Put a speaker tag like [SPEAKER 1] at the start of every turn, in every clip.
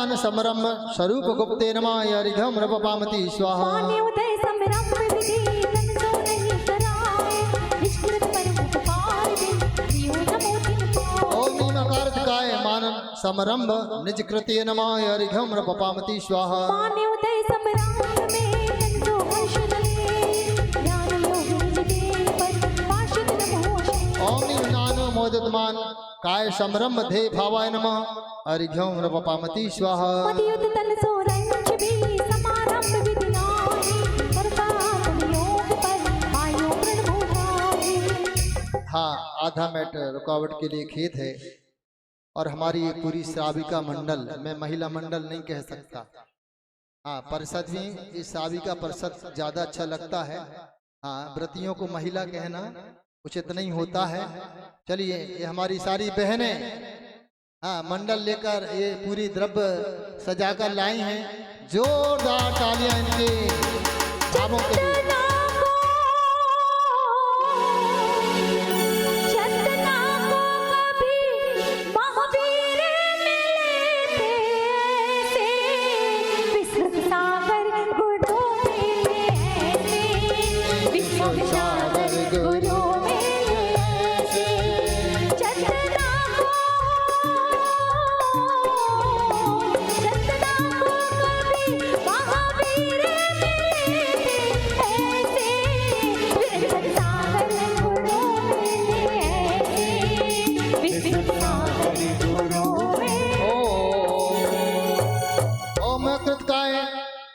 [SPEAKER 1] मान समरम स्वरूप गुप्ते नमः अर्घ्यम रपपामति स्वाहा।
[SPEAKER 2] उदय समरम विधि तन सो नहीं कराए निष्कृत परम उपकार बिन प्रियो नमो तिन पाए।
[SPEAKER 1] ओम नीमकारकाय मान समरंभ निज कृत्य नमः अर्घ्यम रपपामति स्वाहा।
[SPEAKER 2] माने उदय समरम में तन सो हर्ष रहे ज्ञान योग निज देह पर पाशित नमो शे।
[SPEAKER 1] ओम नीम नानो मोदितमान काय समरंभ धे भावाय नमः अर्घ्यम रपपामति स्वाहा।
[SPEAKER 2] मदियुत तन सो रंच भी समारंभ विधि नाहि करता योग पर आयो प्रणमो भाई।
[SPEAKER 1] हाँ, आधा मिनट रुकावट के लिए खेद है। और हमारी ये पूरी श्राविका मंडल, मैं महिला मंडल नहीं कह सकता, हाँ परिषद भी, इस श्राविका परिषद ज्यादा अच्छा लगता है। हाँ, व्रतियों को महिला कहना उचित नहीं होता है। चलिए, ये हमारी सारी बहनें हाँ मंडल लेकर ये पूरी द्रव्य सजाकर लाई हैं। जोरदार तालियां इनके भावों के लिए।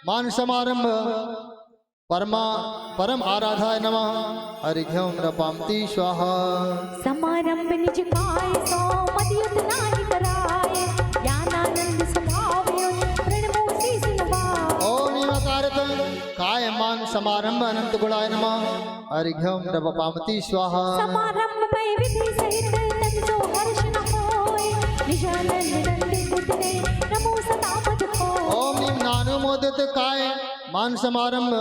[SPEAKER 1] मान समारंभ परम आराधाय नमः अर्घ्यम रपामति स्वाहा।
[SPEAKER 2] समारंभ निज काय सो मदियुत नाहि कराय ज्ञानानंद स्वभाव प्रणमो शीस नवाय।
[SPEAKER 1] ओम नीमकारत काय मान समारंभ अनंत गुणाय नमः अर्घ्यम रपामति स्वाहा।
[SPEAKER 2] समारंभ भय विधि सहित तन सो हर्ष न होय निजानंद नंदित उतरे नमो सदा मद को।
[SPEAKER 1] ओम नीम नानो मोदित काय मान समारंभ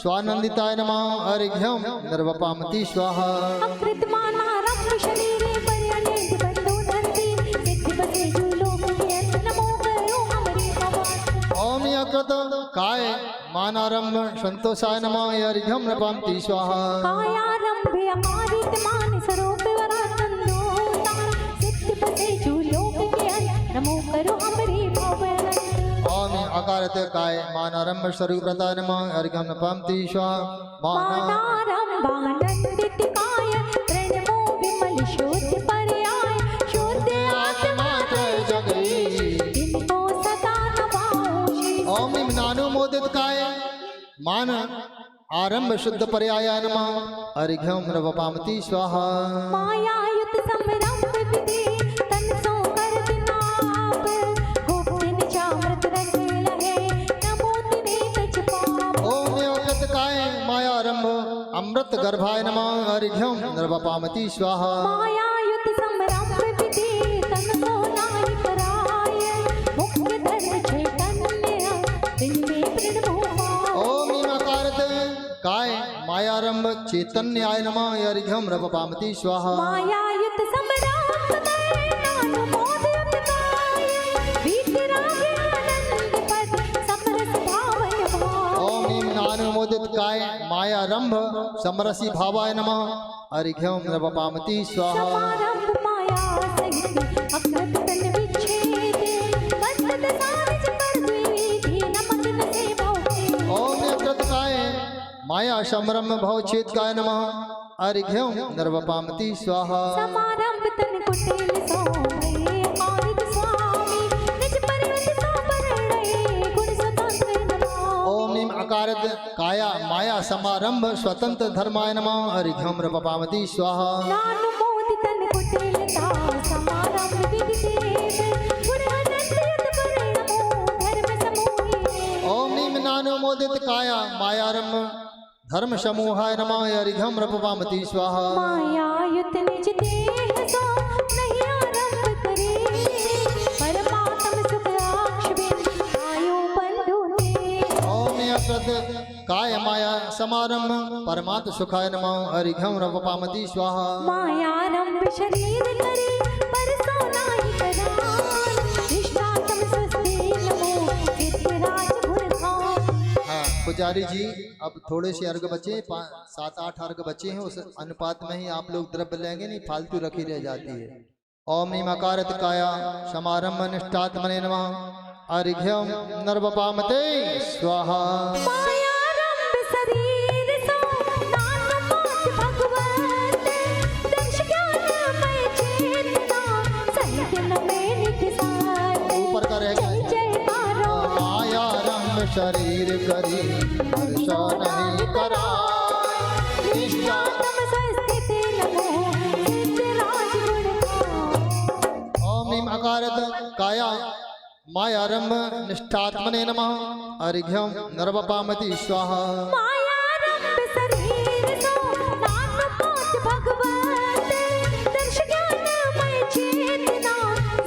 [SPEAKER 1] स्वानंदिताय नमः अर्घ्यम रपामति स्वाहा।
[SPEAKER 2] अकृत मानारंभ शरीरे पर्यनेत बंधु नंदी सिद्धि बसे जो लोक के अंत नमो करो हमरे भगवान।
[SPEAKER 1] ओम यकृत काय मानारंभ संतोषाय नमः अर्घ्यम रपामति स्वाहा।
[SPEAKER 2] कायारंभ अमारित मान स्वरूप वरानंदो तार सिद्धि बसे जो लोक के अंत नमो करो हमरे भगवान।
[SPEAKER 1] ओम अकारत काय मानारंभ स्वरूप प्रताय नमः अर्घ्यम रपामति स्वाहा।
[SPEAKER 2] मानारंभानंदित काय प्रणमो विमल शुद्ध पर्याय शुद्ध आत्मा त्रय जगई तिनको सदा नमाओ।
[SPEAKER 1] ओम नीम नानो मोदित काय मान आरंभ शुद्ध पर्याय नमः अर्घ्यम रपामति स्वाहा।
[SPEAKER 2] मायायुत समरंभ विधि तन सो कर दिनाप गुप्त निजामृत रस लहे नमो तिने तज पाप।
[SPEAKER 1] ओम योगत काय मायारंभ अमृत गर्भाय नमः अर्घ्यम रपामति स्वाहा।
[SPEAKER 2] मायायुत समरंभ विधि तन सो नाहि कराय मुख्य धर्म चैतन्य तिनमें प्रणमो भाव।
[SPEAKER 1] ओम नीमाकारत काय मायारंभ चैतन्याय नमः अर्घ्यम रपामति स्वाहा।
[SPEAKER 2] मायायुत समरंभ भय नानु मोदयुत काय वीतराग आनंद पद समरस भावन भाव।
[SPEAKER 1] ओम नीम नानो मोदित काय मायारंभ समरसी भावाय नमः अर्घ्यम रपामति स्वाहा।
[SPEAKER 2] समारंभ माया सहित अकृत तन विच्छेद कस्तत सारज कर द्विविधि नमक न से भौके।
[SPEAKER 1] ओम यकृत काय माया समरम भव छेद काय नमः अर्घ्यम रपामति स्वाहा।
[SPEAKER 2] समारंभ तन कुटिल सो भये आरित स्वामी निज पर्वत सो परणे गुण स्वतंत्र नमो।
[SPEAKER 1] ओम नीम अकारत काया माया समारंभ स्वतंत्र धर्माय नमः अर्घ्यम रपामति स्वाहा।
[SPEAKER 2] नानु मोदि तन कुटिल ता समारंभ विधि देव गुण अनंत युत परिणमो धर्म समूहे।
[SPEAKER 1] ओम नीम नानो मोदित काया मायारंभ धर्म समूहाय नमः अर्घ्यम रपामति स्वाहा।
[SPEAKER 2] मायायुत निज देह सो नहीं आरंभ करे परमात्म सुख राक्ष बिन आयो बंधु ने।
[SPEAKER 1] ओम यकृत काय माया समारंभ परमात्म सुखाय नमः अर्घ्यम रपामति स्वाहा।
[SPEAKER 2] मायारंभ शरीर करे पर सो नाही कराय निष्ठातम स्वस्ति
[SPEAKER 1] पुजारी जी अब थोड़े से अर्घ बचे, 7-8 अर्घ बचे हैं, उस अनुपात में ही आप लोग द्रव्य लेंगे, नहीं फालतू रखी रह जाती है। ओम नीमकारत काया समारंभ निष्ठात्मने नमः अर्घ्यम नर्वपामते स्वाहा।
[SPEAKER 2] मायारंभ शरीर सो नान पात भगवत दर्श ज्ञानमय चेतना सहित नमे निधि साथ
[SPEAKER 1] ऊपर का रह
[SPEAKER 2] जय
[SPEAKER 1] गया
[SPEAKER 2] जयकारो
[SPEAKER 1] मायारंभ शरीर करी हर्ष नहीं करा निष्ठा
[SPEAKER 2] तम संस्थिति नमो सिद्धराज गुण
[SPEAKER 1] ओम नीम अकारत काया मायारंभ निष्ठात्मने नमः अर्घ्यम नर्वपामति स्वाहा।
[SPEAKER 2] मायारंभ शरीर सो नान पात भगवत दर्श ज्ञानमय चेतना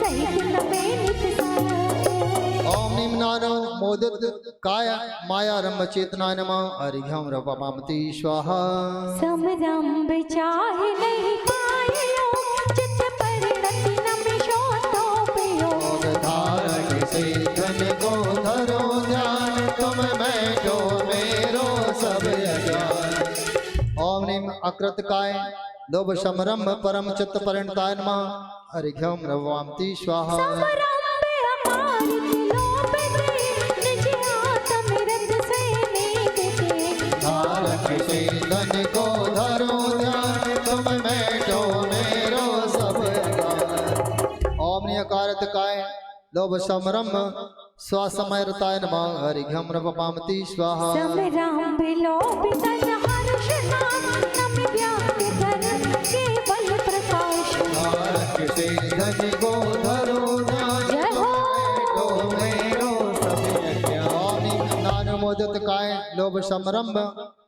[SPEAKER 2] सहित नमे निधि साथ
[SPEAKER 1] ओम नीम नानो मोदित काय मायारंभ चेतना नमः अर्घ्यम नर्वपामति स्वाहा।
[SPEAKER 2] समरंभ चाहे नहीं पायो चित्त परिणति नमि शोधोपयो
[SPEAKER 1] धारण से धन को धरो ध्यान तुम बैठो मेरो सब अज्ञान। ओम नीम अकृत काय लोभ समरंभ परम चित्त परिणताय नमः अर्घ्यम नर्वपामति स्वाहा।
[SPEAKER 2] समरंभ अकारित लोभते निज आत्म रत से नीकते
[SPEAKER 1] धारक से धन को धरो ध्यान तुम बैठो मेरो सब अज्ञान। ओम नियकारत काय लोभ समरंभ स्वसमयरताय नमः अर्घ्यम नर्वपामति स्वाहा।
[SPEAKER 2] समरंभ लोभ तन हर्ष नमि व्याप्ति धर्म केवल प्रकाश
[SPEAKER 1] धारक से धन को धरो ध्यान
[SPEAKER 2] जय हो
[SPEAKER 1] तो मेरो सब अज्ञान। नान मोदित काय लोभ समरंभ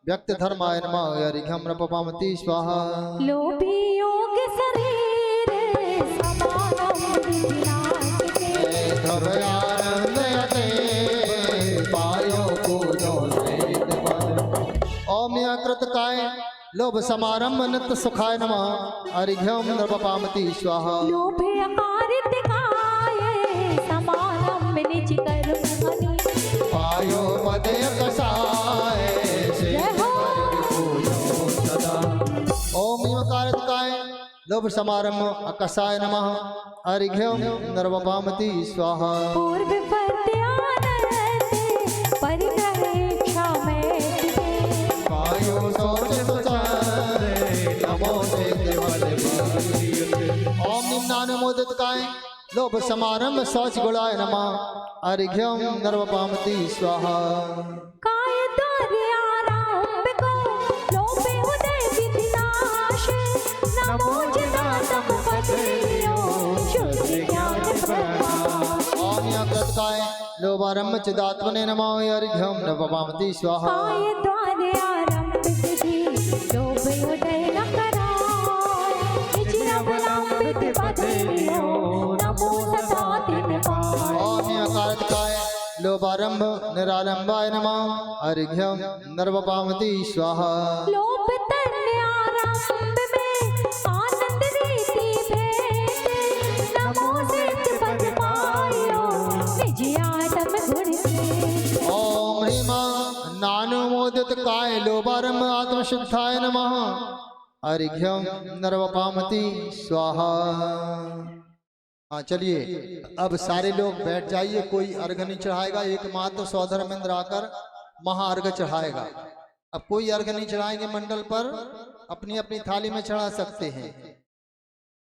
[SPEAKER 1] व्यक्त धर्माय नमः अर्घ्यम नर्वपामति स्वाहा।
[SPEAKER 2] लोभी योग शरीर समारंभ विनाशते
[SPEAKER 1] धर्यानंदयते पायो कूदो श्रेत पद। ओम यकृत काय लोभ समारंभ नित्य सुखाय नमः अर्घ्यम नर्वपामति स्वाहा।
[SPEAKER 2] लोभ अकारित काय समारंभ निज कर्म हनि
[SPEAKER 1] पायो पद कसाय से
[SPEAKER 2] जय हो
[SPEAKER 1] ओम यकारत काय लोभ समारंभ अकसाय नमः अर्घ्यम नर्वपामति स्वाहा।
[SPEAKER 2] पूर्व पद्यानते परिग्रहेक्षा में
[SPEAKER 1] पायो सोच सुचारे नमो ते ओम निम्नान मोदित काय लोभ समारंभ शौच गुणाय नमः अर्घ्यम नर्वपामति स्वाहा।
[SPEAKER 2] काय द्वारे आरंभ को लोभे उदय विनाश नमो जनातम पदयो शुद्ध ज्ञान प्रकाश
[SPEAKER 1] ओम यकृत काय लोभारंभ चिदात्मने नमः अर्घ्यम नर्वपामति स्वाहा।
[SPEAKER 2] काय द्वारे आरंभ विधि लोभ उदय न कराय निज अवलंबित पदयो नमो सदा दिन पाय
[SPEAKER 1] ओम यकारत काय लोभारंभ निरालंबाय नमः अर्घ्यम नर्वपामति स्वाहा।
[SPEAKER 2] लोभ तन्य आरंभ में आनंद रीति भेद नमो सिद्ध पद पायो निज आत्म गुण से
[SPEAKER 1] ओम ह्रीम नानुमोदित काय लोभारंभ आत्मशुद्धाय नमः अर्घ्यम नर्वपामति स्वाहा। हाँ चलिए अब सारे लोग बैठ जाइए, कोई अर्घ नहीं चढ़ाएगा, एकमात्र सौधर्मेंद्र आकर महाअर्घ चढ़ाएगा। अब कोई अर्घ नहीं चढ़ाएंगे मंडल पर, अपनी अपनी थाली में चढ़ा सकते हैं।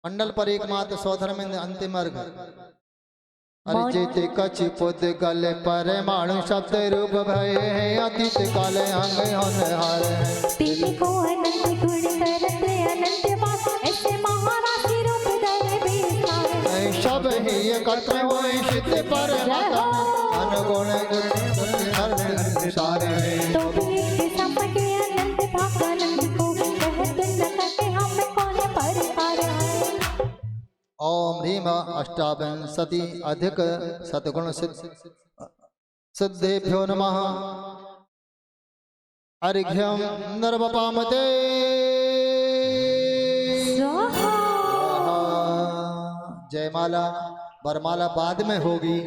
[SPEAKER 1] मंडल पर एकमात्र सौधर्मेंद्र अंतिम अर्घ। अरे जेते कछ पुद गले पर माणु शब्द रूप भय है अतीत काले अंग होनहार है।
[SPEAKER 2] तिल को अनंत गुण करते अनंत वास ऐसे महाराज रूप धरे विस्तार
[SPEAKER 1] सब ही एकत्र वो सिद्ध पर अनुगुण गुण सारे
[SPEAKER 2] तो भी एक संपके अनंत भाग अनंत को कहत न कटे हम कौन परिवार है।
[SPEAKER 1] ओम ह्रीम अष्टाविंशति अधिक सतगुण सिद्धेभ्यो नमः अर्घ्यम नर्वपामते
[SPEAKER 2] स्वाहा।
[SPEAKER 1] जयमाला वरमाला बाद में होगी,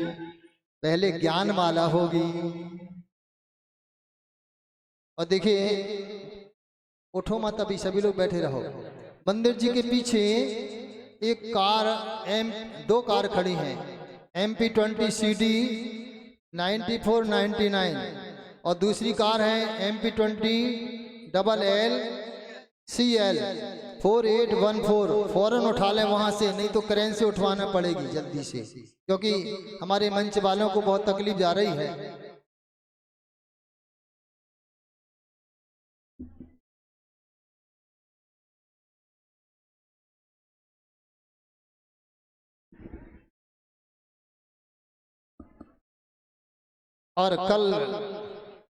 [SPEAKER 1] पहले ज्ञान माला होगी। और देखिए, उठो मत, अभी सभी लोग बैठे रहो। मंदिर जी के पीछे एक कार दो कार खड़ी हैं, MP20 CD 9499 और दूसरी कार है MP20 LL CL 4814। फौरन उठा लें वहां से, नहीं तो क्रेन से उठवाना पड़ेगी जल्दी से, क्योंकि हमारे मंच वालों को बहुत तकलीफ जा रही है। और कल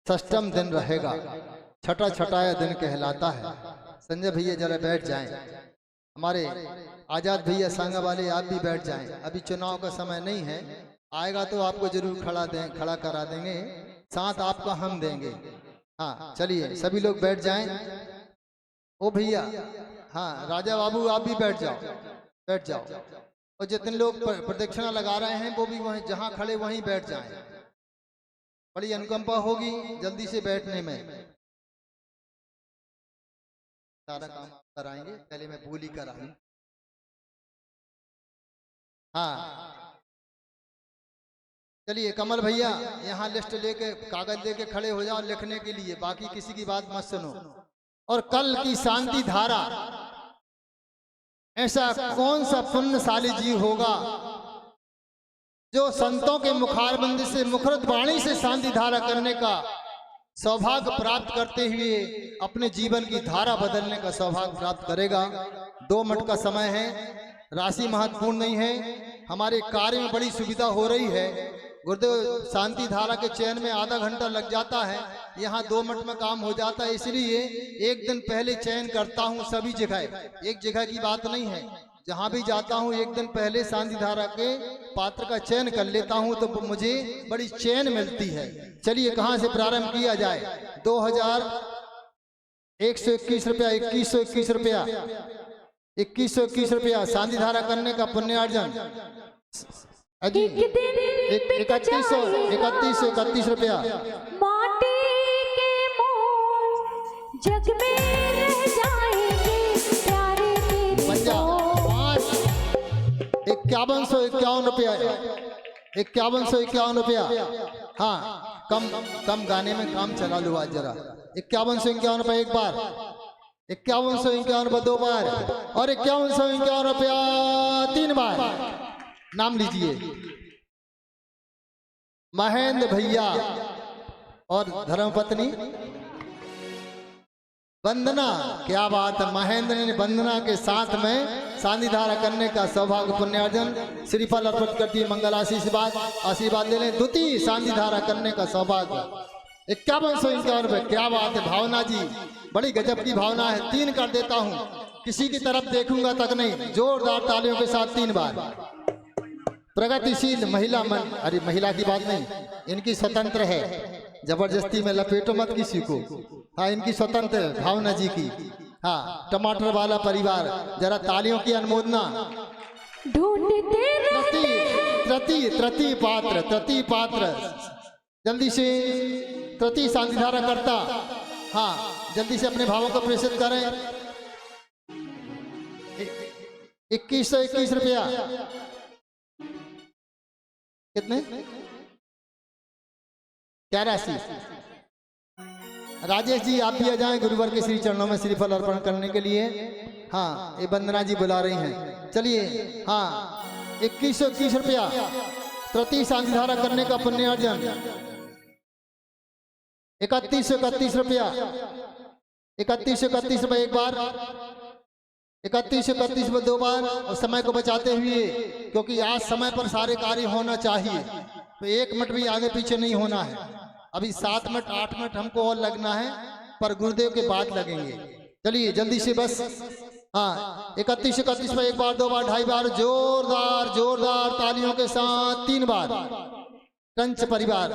[SPEAKER 1] षष्ठम दिन रहेगा, छठा छठाया दिन कहलाता है। संजय भैया जरा बैठ जाएं, हमारे आजाद भैया सांगा वाले आप भी बैठ जाएं। अभी चुनाव का समय नहीं है, आएगा तो आपको जरूर खड़ा करा देंगे, साथ आपका हम देंगे। हाँ चलिए सभी लोग बैठ जाएं। ओ भैया, हाँ राजा बाबू आप भी बैठ जाओ, बैठ जाओ। और जितने लोग प्रदक्षिणा लगा रहे हैं वो भी वहीं जहाँ खड़े वहीं बैठ जाएं। बड़ी अनुकंपा होगी जल्दी से बैठने में। सारा काम कराएंगे, पहले मैं भूल ही कराऊं। हाँ चलिए कमल भैया यहाँ लिस्ट लेके कागज लेके खड़े हो जाओ लिखने के लिए, बाकी किसी की बात मत सुनो। और कल की शांति धारा, ऐसा कौन सा पुण्यशाली जीव होगा जो संतों के मुखारबंदी से मुखरत वाणी से शांति धारा करने का सौभाग्य प्राप्त करते हुए अपने जीवन की धारा बदलने का सौभाग्य प्राप्त करेगा। 2 मिनट का समय है, राशि महत्वपूर्ण नहीं है, हमारे कार्य में बड़ी सुविधा हो रही है। गुरुदेव शांति धारा के चयन में आधा घंटा लग जाता है, यहाँ 2 मिनट में काम हो जाता है। इसलिए एक दिन पहले चयन करता हूँ सभी जगह, एक जगह की बात नहीं है, जहाँ भी जाता हूँ एक दिन पहले शांति धारा के पात्र का चयन कर लेता हूँ, तो मुझे बड़ी चैन मिलती है। चलिए कहाँ से प्रारंभ किया जाए? 2121 रुपया, 2121 रुपया, 2121 रुपया शांति धारा करने का पुण्यार्जन। अजी 3131 रुपया।
[SPEAKER 2] माटी के मोह जग में रह जाएंगे, प्यारे तेरे
[SPEAKER 1] 5151 रुपया, 5151 रुपया। हाँ कम गाने में काम चला लो आज जरा। 5151 रुपया एक बार, 5151 रुपया 2 बार, और 5151 रुपया 3 बार। नाम लीजिए महेंद्र भैया और धर्मपत्नी वंदना। क्या बात है, महेंद्र ने वंदना के साथ में शांति धारा करने का सौभाग्य पुण्यार्जन। श्रीफल अर्पित करती है, मंगल आशीर्वाद ले लें। द्वितीय शांति धारा करने का सौभाग्य 5151 रुपये। क्या बात है भावना जी, बड़ी गजब की भावना है। 3 कर देता हूँ, किसी की तरफ देखूंगा तक नहीं। जोरदार तालियों के साथ 3 बार। प्रगतिशील महिला मन, अरे महिला की बात नहीं, इनकी स्वतंत्र है, जबरदस्ती में लपेटो मत किसी को। हाँ इनकी स्वतंत्र भावना जी की। हाँ टमाटर वाला परिवार, जरा तालियों की अनुमोदना। तृतीय पात्र जल्दी से तृतीय शांति धारा करता। हाँ जल्दी से अपने भावों को प्रेषित करें। 2121 रुपया। कितने? क्या राशि? राजेश जी आप भी आ जाएं गुरुवर के श्री चरणों में श्रीफल अर्पण करने के लिए। हाँ ये वंदना जी बुला रही हैं। चलिए हाँ 2121 रुपया तृतीय शांति धारा करने का पुण्यार्जन। 3131 रुपया, 3131 रुपया एक बार, 3131 में 2 बार। और समय को बचाते हुए, क्योंकि आज समय पर सारे कार्य होना चाहिए, तो 1 मिनट भी आगे पीछे नहीं होना है। अभी 7 मिनट 8 मिनट हमको और लगना है, पर गुरुदेव के बाद लगेंगे। चलिए जल्दी से बस। हाँ 3131 में 1 बार, 2 बार, 2.5 बार। जोरदार तालियों के साथ 3 बार। टंच परिवार,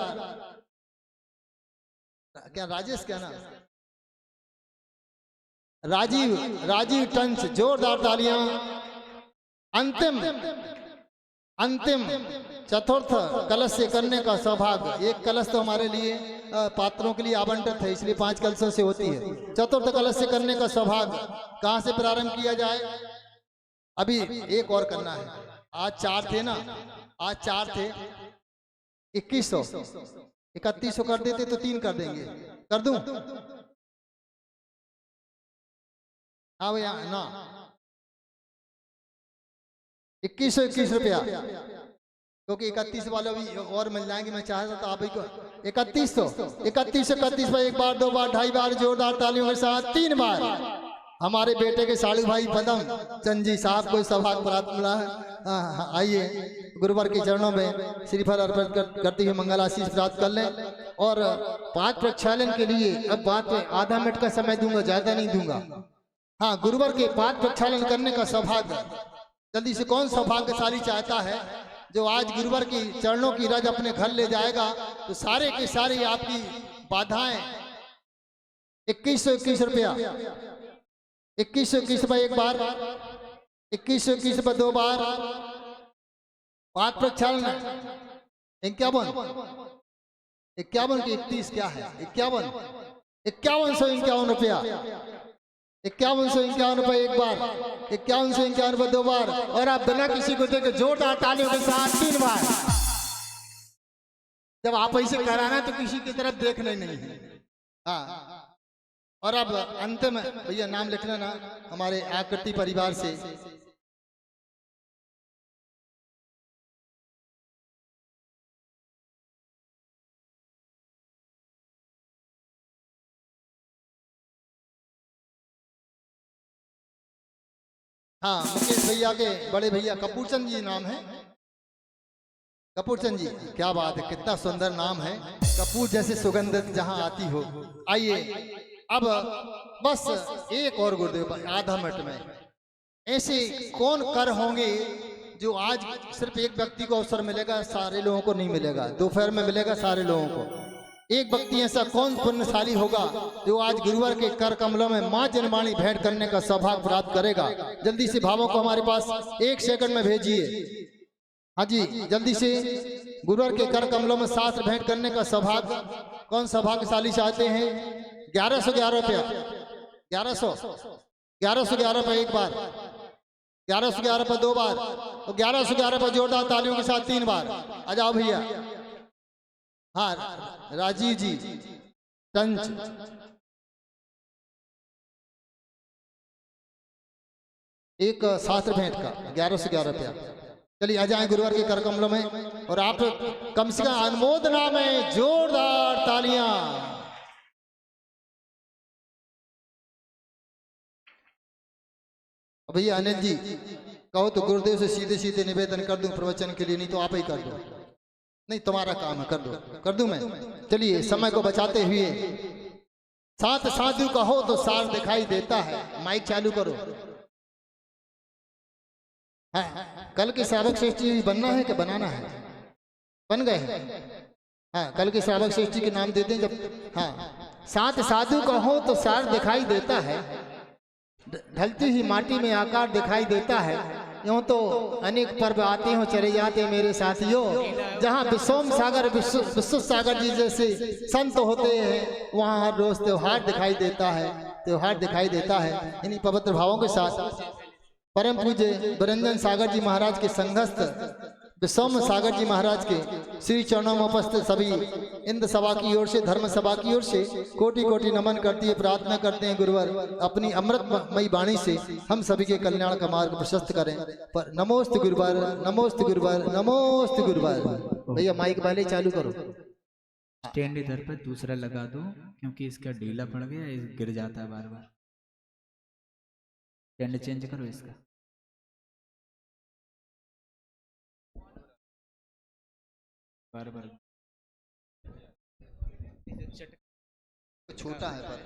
[SPEAKER 1] क्या राजेश क्या नाम? राजीव टंच, जोरदार तालियां। अंतिम चतुर्थ कलश से करने का सौभाग्य। एक कलश तो हमारे लिए पात्रों के लिए आवंटित है, इसलिए 5 कलशों से होती है। चतुर्थ कलश से करने का सौभाग्य कहाँ से प्रारंभ किया जाए? अभी एक और करना है। आज 4 थे ना, आज 4 थे, 2100 3100 कर देते तो 3 कर देंगे। कर दूं? हाँ भैया ना, 2121 रुपया, क्योंकि 31 वाले भी और मिल जाएंगे। मैं चाहता था आप ही को 3131 पर एक बार, 2 बार, 2.5 बार जोरदार तालियों के साथ 3 बार हमारे बेटे के साड़ू भाई पदम चंद जी साहब को सौभाग्य प्राप्त मिला है। आइए गुरुवर के चरणों में श्रीफल अर्पण करते हुए मंगल आशीष प्राप्त कर लें। और पाठ प्रक्षालन के लिए अब बात में आधा मिनट का समय दूंगा, ज्यादा नहीं दूंगा। हाँ, गुरुवर के पाठ प्रक्षालन करने का सौभाग्य जल्दी से कौन सौभाग्यशाली चाहता है जो आज गुरुवर की चरणों की रज अपने घर ले जाएगा? तो सारे के सारे आपकी बाधाएं 2121 रुपया, 2121 रुपये एक बार, 2121 रुपये 2 बार, पाठ प्रक्षालन 51 की 31 क्या है? 5151 रुपया, 5151 रुपये एक बार, 5151 रुपये 2 बार, और आप बिना किसी को देखे जोरदार तालियों के साथ 3 बार। जब आप ऐसे कराना तो किसी की तरफ देखना ही नहीं है। हाँ, और अब अंत में भैया नाम लिखना ना हमारे आकृति परिवार से। हाँ, मुकेश भैया के बड़े भैया कपूरचंद जी नाम है। कपूरचंद जी, क्या बात है, कितना सुंदर नाम है। कपूर जैसे सुगंध जहां आती हो। आइए अब बस एक और गुरुदेव, आधा मिनट में ऐसे कौन कर होंगे जो आज सिर्फ एक व्यक्ति को अवसर मिलेगा, सारे लोगों को नहीं मिलेगा। दोपहर में मिलेगा सारे लोगों को। एक व्यक्ति ऐसा कौन पुण्यशाली होगा जो आज गुरुवर के कर कमलों में मां जनवाणी भेंट करने का सौभाग्य प्राप्त करेगा? जल्दी से भावों को हमारे पास 1 सेकंड में भेजिए। हाँ जी, जल्दी से गुरुवर के कर कमलों में शास्त्र भेंट करने का सौभाग्य कौन सौभाग्यशाली चाहते हैं? 1111 रुपया, 1111 रुपये एक बार, 1111 रुपये 2 बार, तो 1111 रुपये जोरदार तालियों के साथ 3 बार। आ जाओ भैया। हाँ, राजीव जी टंच, एक शास्त्र भेंट का 1111 रुपया। चलिए आ जाए गुरुवर के कर कमलों में, और आप कम से कम अनुमोदना में जोरदार तालियां। भैया अनिल जी कहो तो गुरुदेव से सीधे सीधे निवेदन कर दूं प्रवचन के लिए, नहीं तो आप ही कर दो। नहीं, तुम्हारा काम है, कर दूं मैं। चलिए समय को बचाते हुए, साथ साधु का हो तो सार दिखाई देता है। माइक चालू करो। हाँ, कल के श्रावक श्रेष्ठ जी बनना है कि बनाना है? बन गए हैं। हाँ, कल के श्रावक श्रेष्ठ जी के नाम देते हैं जब। हाँ, साथ साधु का हो तो सार दिखाई देता है, ढलती ही माटी में आकार दिखाई देता है। यूं तो अनेक पर्व आते हो चले जाते मेरे साथियों, जहाँ विश्वम सागर विश्व सागर जी जैसे संत होते हैं वहाँ हर रोज त्योहार दिखाई देता है। इन्हीं पवित्र भावों के साथ परम पूज्य बरंजन सागर जी महाराज के संघस्थ विश्वम सागर जी महाराज के श्री चरणों में उपस्थित सभी इंद्र सभा की ओर से, धर्म सभा की ओर से कोटि कोटि नमन करती है। प्रार्थना करते हैं गुरुवर अपनी अमृतमयी वाणी से हम सभी के कल्याण का मार्ग प्रशस्त करें। पर नमोस्त गुरुवर, नमोस्त गुरुवर, नमोस्त गुरुवर। भैया माइक पहले चालू करो।
[SPEAKER 3] स्टैंड इधर पर दूसरा लगा दो, क्योंकि इसका ढीला पड़ गया, गिर जाता है बार बार। स्टैंड चेंज करो इसका। बार बार
[SPEAKER 1] छोटा है पर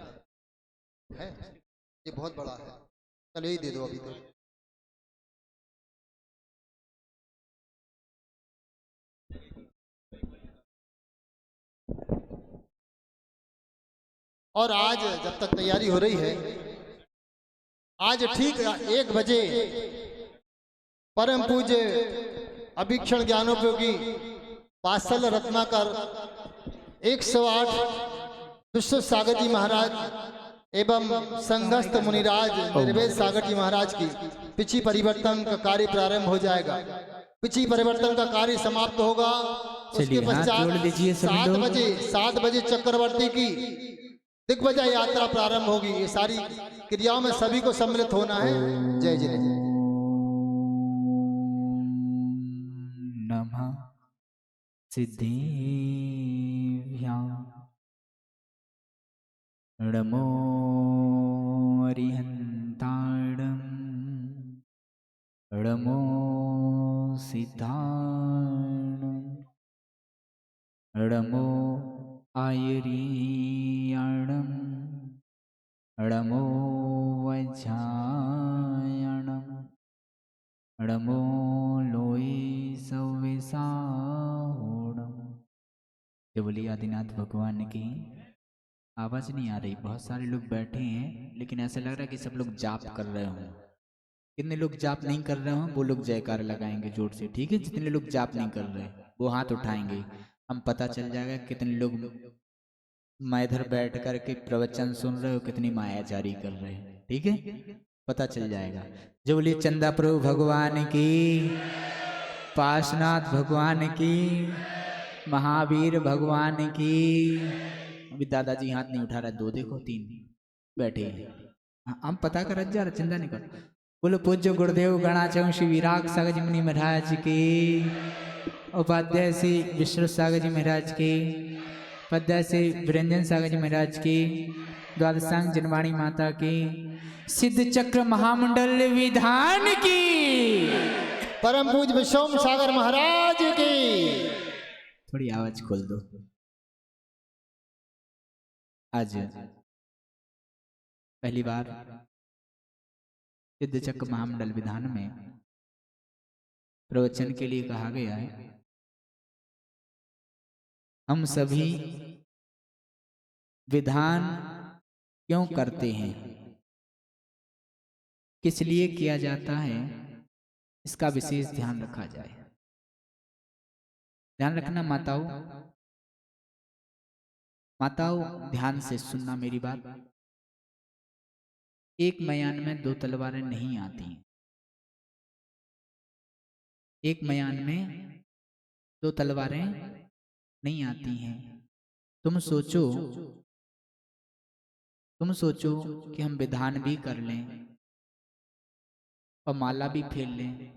[SPEAKER 1] है, ये बहुत बड़ा है। चलो यही दे दो अभी तो। और आज जब तक तैयारी हो रही है, आज ठीक 1 बजे परम पूज्य अभीक्षण ज्ञानोपयोगी वात्सल्य रत्नाकर 108 विश्व सागर जी महाराज एवं संघस्थ मुनिराज निर्वेद सागर जी महाराज की पिछी परिवर्तन का कार्य प्रारंभ हो जाएगा। पिछी परिवर्तन का कार्य समाप्त होगा। उसके
[SPEAKER 3] चलिए, हाथ
[SPEAKER 1] पश्चात
[SPEAKER 3] जोड़ लीजिए सभी लोग।
[SPEAKER 1] 7 बजे चक्रवर्ती की दिग्विजय यात्रा प्रारंभ होगी। ये सारी क्रियाओं में सभी को सम्मिलित होना है। जय जय जय।
[SPEAKER 3] नमः सिद्धिभ्यां नमो अरिहन्ताणं नमो सिद्धाणं नमो आयर्याणं नमो वज्रायणं नमो लोई सव्यसाहोणं। जय बोलिए आदिनाथ भगवान की। आवाज नहीं आ रही, बहुत सारे लोग बैठे हैं लेकिन ऐसा लग रहा है कि सब लोग जाप कर रहे हों। कितने लोग जाप नहीं कर रहे हों वो लोग जयकार लगाएंगे जोर से, ठीक है? जितने लोग जाप नहीं कर रहे वो हाथ उठाएंगे, हम पता चल जाएगा कितने लोग मैं इधर बैठ करके प्रवचन सुन रहे हो, कितनी मायाचारी कर रहे हैं, ठीक है? पता चल जाएगा। जो बोलिए चंदा प्रभु भगवान की, पाशनाथ भगवान की, महावीर भगवान की। अभी दादाजी हाथ नहीं उठा रहा, 2 देखो 3 बैठे हैं। हम पता कर जा रहे, चिंता नहीं कर। बोलो पूज्य गुरुदेव गणाचरण श्री विराग सागर जी मुनि महाराज की, उपाध्याय श्री विश्व सागर जी महाराज की, उपाध्याय श्री विरंजन सागर जी महाराज की, द्वादशांग जनवाणी माता की, सिद्ध चक्र महामंडल विधान की,
[SPEAKER 1] परम पूज विश्व सागर महाराज की।
[SPEAKER 3] थोड़ी आवाज खोल दो। आज पहली बार सिद्ध चक्र महामंडल विधान में प्रवचन के लिए कहा गया है। हम सभी विधान क्यों करते हैं, किस लिए किया जाता है, इसका विशेष ध्यान रखा जाए। ध्यान रखना माताओं, माताओं ध्यान से सुनना मेरी बात। एक मयान में 2 तलवारें नहीं आती। एक मयान में 2 तलवारें नहीं आती हैं। तुम सोचो कि हम विधान भी कर लें और माला भी फेर लें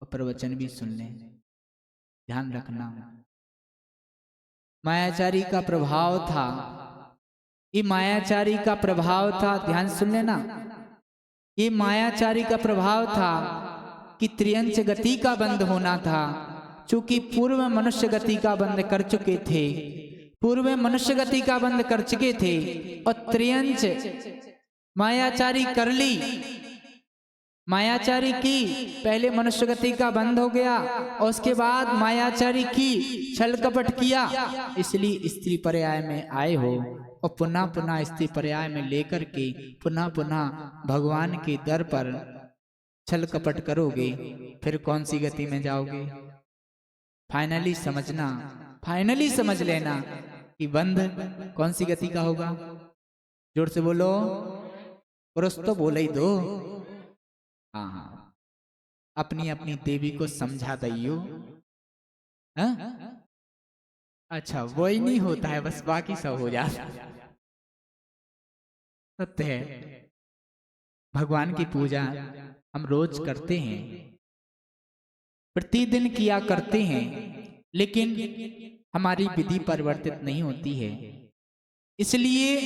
[SPEAKER 3] और प्रवचन भी सुन लें। ध्यान रखना, मायाचारी का प्रभाव था, ये मायाचारी का प्रभाव था। ध्यान सुन लेना, ये मायाचारी का प्रभाव था कि त्रियंच गति का बंद होना था। चूंकि पूर्व में मनुष्य गति का बंद कर चुके थे, पूर्व में मनुष्य गति का बंद कर चुके थे और त्रियंच मायाचारी कर ली। मायाचारी की पहले मनुष्य गति का बंद हो गया और उसके बाद मायाचारी की छल कपट किया, इसलिए स्त्री पर्याय में आए हो और पुनः पुनः स्त्री पर्याय में लेकर के पुनः पुनः भगवान के दर पर छल कपट करोगे, फिर कौन सी गति में जाओगे? फाइनली समझना, फाइनली समझ लेना कि बंद कौन सी गति का होगा। जोर से बोलो, पुरुष तो बोले ही दो। हाँ, अपनी अपनी देवी को समझा दियो। अच्छा, वो ही नहीं होता है, बस बाकी सब हो जाता है। सत्य है, भगवान की पूजा हम रोज करते हैं, प्रतिदिन किया करते हैं, लेकिन हमारी विधि परिवर्तित नहीं होती है। इसलिए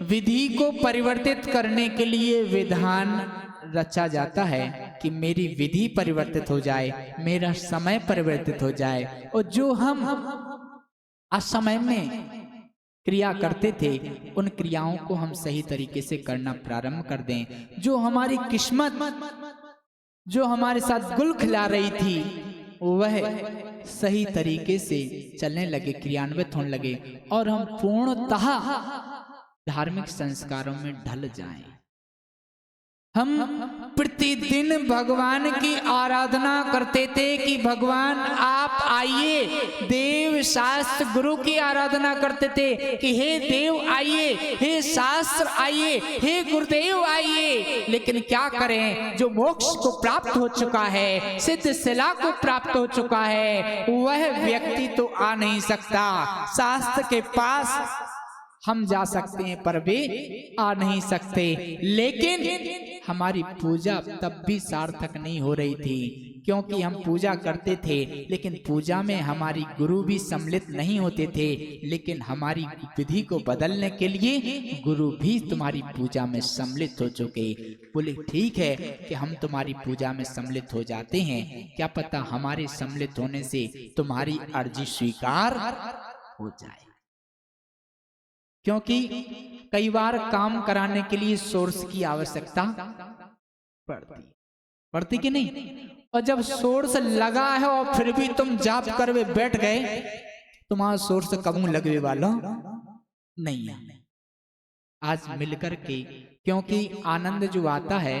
[SPEAKER 3] विधि को परिवर्तित करने के लिए विधान रचा जाता है कि मेरी विधि परिवर्तित हो जाए, मेरा समय परिवर्तित हो जाए और जो हम असमय में क्रिया करते थे उन क्रियाओं को हम सही तरीके से करना प्रारंभ कर दें। जो हमारी किस्मत, जो हमारे साथ गुल खिला रही थी, वह सही तरीके से चलने लगे, क्रियान्वित होने लगे और हम पूर्णतः धार्मिक संस्कारों में ढल जाएं। हम प्रतिदिन भगवान की आराधना करते थे कि भगवान आप आइए। देव शास्त्र गुरु की आराधना करते थे कि हे देव आइए, हे शास्त्र आइए, हे गुरुदेव आइए। लेकिन क्या करें, जो मोक्ष को प्राप्त हो चुका है, सिद्ध शिला को प्राप्त हो चुका है, वह व्यक्ति तो आ नहीं सकता। शास्त्र के पास हम जा सकते हैं पर वे आ नहीं सकते। लेकिन हमारी पूजा तब भी सार्थक नहीं हो रही थी, क्योंकि हम पूजा करते थे लेकिन पूजा में हमारी गुरु भी सम्मिलित नहीं होते थे। लेकिन हमारी विधि को बदलने के लिए गुरु भी तुम्हारी पूजा में सम्मिलित हो चुके। बोले ठीक है कि हम तुम्हारी पूजा में सम्मिलित हो जाते हैं, क्या पता हमारे सम्मिलित होने से तुम्हारी अर्जी स्वीकार हो जाए। क्योंकि कई बार काम कराने के लिए सोर्स की आवश्यकता पड़ती कि नहीं। और जब सोर्स लगा है और फिर भी तुम जाप करवे बैठ गए, तुम्हारा सोर्स कबू लगने वाला नहीं है। आज मिलकर के, क्योंकि आनंद जो आता है,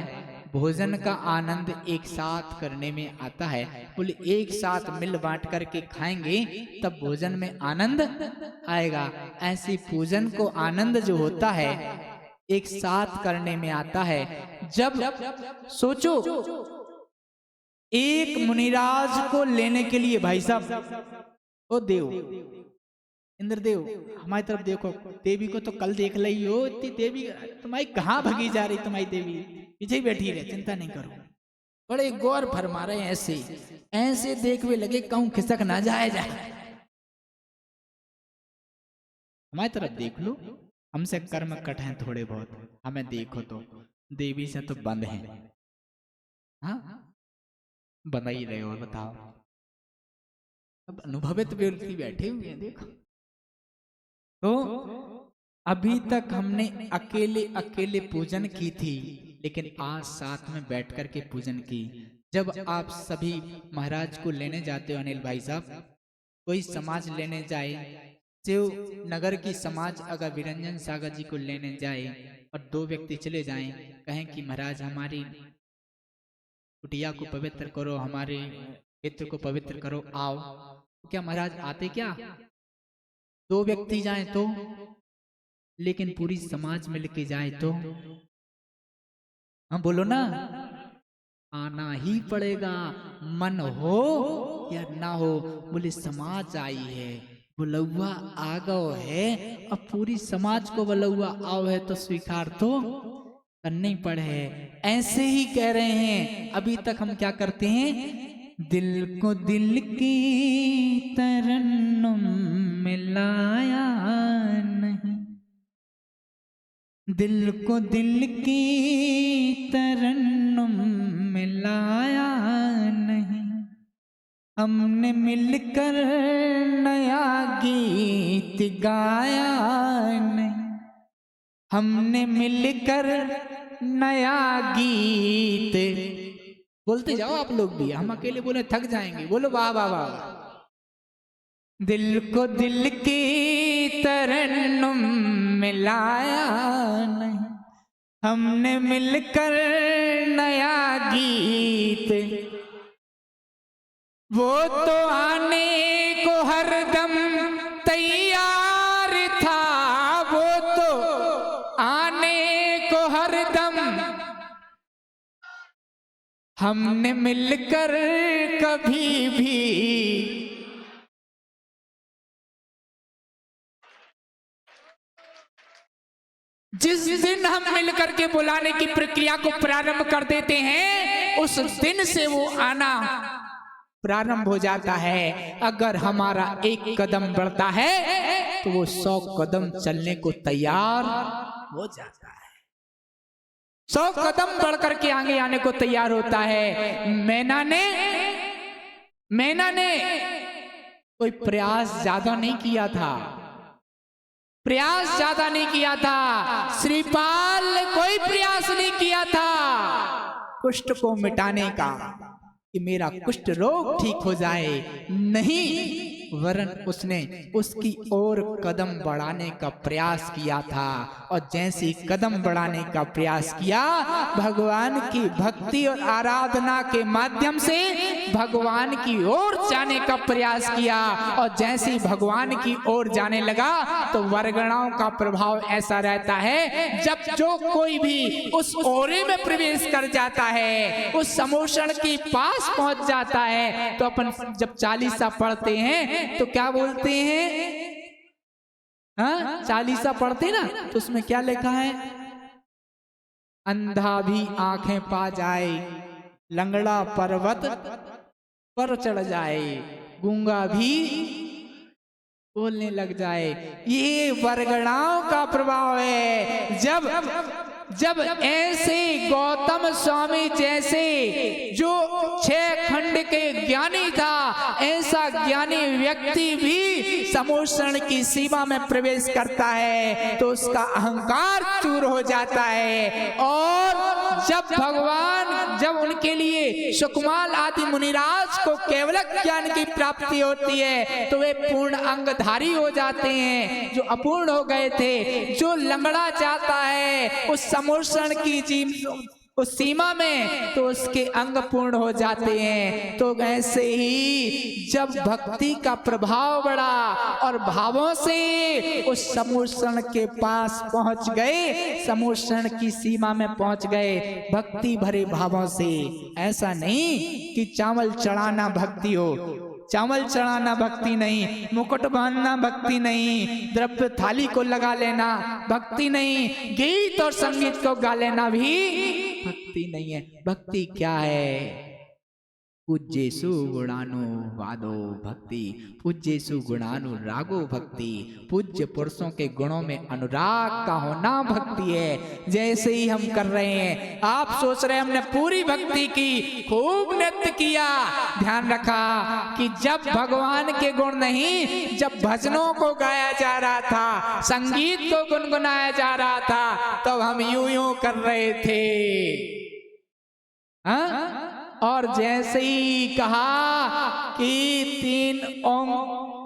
[SPEAKER 3] भोजन का आनंद एक साथ करने में आता है। बोले एक साथ मिल बांट करके खाएंगे तब भोजन में आनंद आएगा। ऐसे पूजन को आनंद जो होता है एक साथ करने में आता है। जब सोचो एक मुनिराज को लेने के लिए, भाई साहब ओ देव इंद्रदेव हमारी तरफ देखो, देवी को तो कल देख ली हो, इतनी देवी तुम्हारी कहाँ भगी जा रही, तुम्हारी देवी पीछे ही बैठी रहे, चिंता नहीं करो। बड़े गौर फरमा रहे हैं, ऐसे ऐसे देखवे लगे कहूं खिसक ना जाए। हमारी तरफ देख लो, हमसे कर्म कट हैं थोड़े बहुत, हमें देखो तो देवी से तो बंद है। हाँ बंद ही रहे हो, बताओ। अब अनुभवित व्यक्ति बैठे हुए हैं, देखो। तो अभी तक हमने अकेले अकेले पूजन की थी, लेकिन आज साथ में बैठ कर के पूजन की। जब आप सभी महाराज को लेने जाते हो अनिल भाई साहब, कोई समाज लेने जाए, जो नगर की समाज अगर विरंजन सागर जी को लेने जाए और दो व्यक्ति चले जाएं, कहें कि महाराज हमारी कुटिया को पवित्र करो, हमारे क्षेत्र को पवित्र करो, आओ, क्या महाराज आते क्या? दो व्यक्ति जाएं तो, लेकिन पूरी समाज मिलके जाए तो, हाँ बोलो ना, आना ही पड़ेगा, मन हो या ना हो। बोले समाज आई है, बुलौआ आ गओ है, अब पूरी समाज को बुलौआ आओ है तो स्वीकार तो करना ही पड़े। ऐसे ही कह रहे हैं, अभी तक हम क्या करते हैं, दिल को दिल की तरन्नुम मिलाया नहीं, दिल को दिल की तरन्नुम मिलाया नहीं, हमने मिलकर नया गीत गाया नहीं, हमने मिलकर नया गीत। बोलते जाओ आप लोग भी, हम अकेले बोले थक जाएंगे, बोलो वाह वाह वाह। दिल को दिल की तरन्नुम मिलाया नहीं, हमने मिलकर नया गीत। वो तो आने को हरदम तैयार था, वो तो आने को हरदम, हमने मिलकर कभी भी जिस दिन हम मिलकर के बुलाने की प्रक्रिया को प्रारंभ कर देते हैं, उस दिन से वो आना प्रारंभ हो जाता है। अगर हमारा एक कदम बढ़ता है तो वो 100 कदम चलने को तैयार हो जाता है, 100 कदम बढ़ करके आगे आने को तैयार होता है। मैना ने कोई प्रयास ज्यादा नहीं किया था, प्रयास ज्यादा नहीं किया था। श्रीपाल ने कोई प्रयास नहीं किया था कुष्ठ को मिटाने का, कि मेरा कुष्ठ रोग ठीक हो जाए। नहीं, वरन उसने उसकी ओर कदम बढ़ाने का प्रयास किया था। और जैसे कदम बढ़ाने का प्रयास किया, भगवान की भक्ति और आराधना के माध्यम से भगवान की ओर जाने का प्रयास किया। और जैसे ही भगवान की ओर जाने लगा तो वरगणाओं का प्रभाव ऐसा रहता है, जब जो कोई भी उस ओरे में प्रवेश कर जाता है, उस समोषण के पास पहुंच जाता है, तो अपन जब चालीसा पढ़ते हैं तो क्या बोलते हैं? हाँ, चालीसा पढ़ते ना, तो उसमें क्या लिखा है? अंधा भी आंखें पा जाए, लंगड़ा पर्वत पर चढ़ जाए, गूंगा भी बोलने लग जाए। ये वरगणाओं का प्रभाव है। जब ऐसे गौतम स्वामी जैसे जो 6 खंड के ज्ञानी था, ऐसा ज्ञानी व्यक्ति भी समोषण की सीमा में प्रवेश करता है तो उसका अहंकार चूर हो जाता है। और जब उनके लिए सुकमाल आदि मुनिराज को केवल ज्ञान की प्राप्ति होती है तो वे पूर्ण अंगधारी हो जाते हैं। जो अपूर्ण हो गए थे, जो लंगड़ा जाता है उस समोषण की उस सीमा में, तो उसके अंग पूर्ण हो जाते हैं। तो ऐसे ही जब भक्ति का प्रभाव बढ़ा और भावों से उस समोषण के पास पहुंच गए, समोषण की सीमा में पहुंच गए भक्ति भरे भावों से। ऐसा नहीं कि चावल चढ़ाना भक्ति हो, चावल चढ़ाना भक्ति नहीं, मुकुट बांधना भक्ति नहीं, द्रव्य थाली को लगा लेना भक्ति नहीं, गीत और संगीत को गा लेना भी भक्ति नहीं है। भक्ति क्या है? पूज्येषु गुणानु वादो भक्ति, पूज्येषु गुणानु रागो भक्ति। पूज्य पुरुषों के गुणों में अनुराग का होना भक्ति है। जैसे ही हम कर रहे हैं, आप सोच रहे हैं हमने पूरी भक्ति की, खूब नृत्य किया, ध्यान रखा कि जब भगवान के गुण नहीं, जब भजनों को गाया जा रहा था, संगीत को गुनगुनाया जा रहा था, तब हम यूं यूं कर रहे थे। हाँ? और जैसे ही कहा कि 3 ओम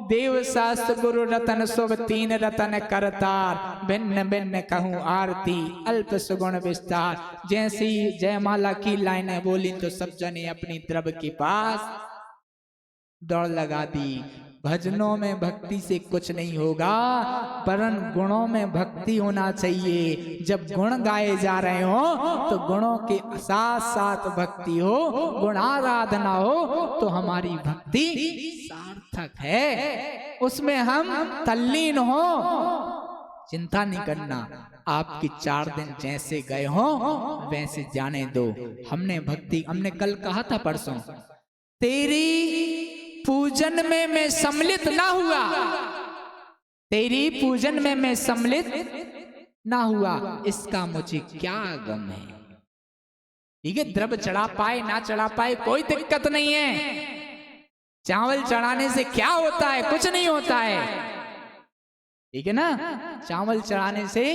[SPEAKER 3] देव शास्त्र गुरु रतन शुभ 3 रतन करतार, भिन्न भिन्न कहूँ आरती अल्प सुगुण विस्तार। जैसे ही जयमाला की लाइनें बोली तो सब जने अपनी द्रव्य के पास दौड़ लगा दी। भजनों में भक्ति से कुछ नहीं होगा, परन गुणों में भक्ति होना चाहिए। जब गुण गाए जा रहे हो तो गुणों के साथ साथ भक्ति हो, गुणाराधना हो, तो हमारी भक्ति सार्थक है, उसमें हम तल्लीन हो। चिंता नहीं करना, आपके 4 दिन जैसे गए हो वैसे जाने दो। हमने कल कहा था, परसों, तेरी पूजन में मैं सम्मिलित ना हुआ, तेरी पूजन में मैं सम्मिलित ना हुआ, इसका मुझे क्या गम है। ठीक है, द्रव्य चढ़ा पाए ना चढ़ा पाए कोई दिक्कत नहीं है। चावल चढ़ाने से क्या होता है? कुछ नहीं होता है, ठीक है ना। चावल चढ़ाने से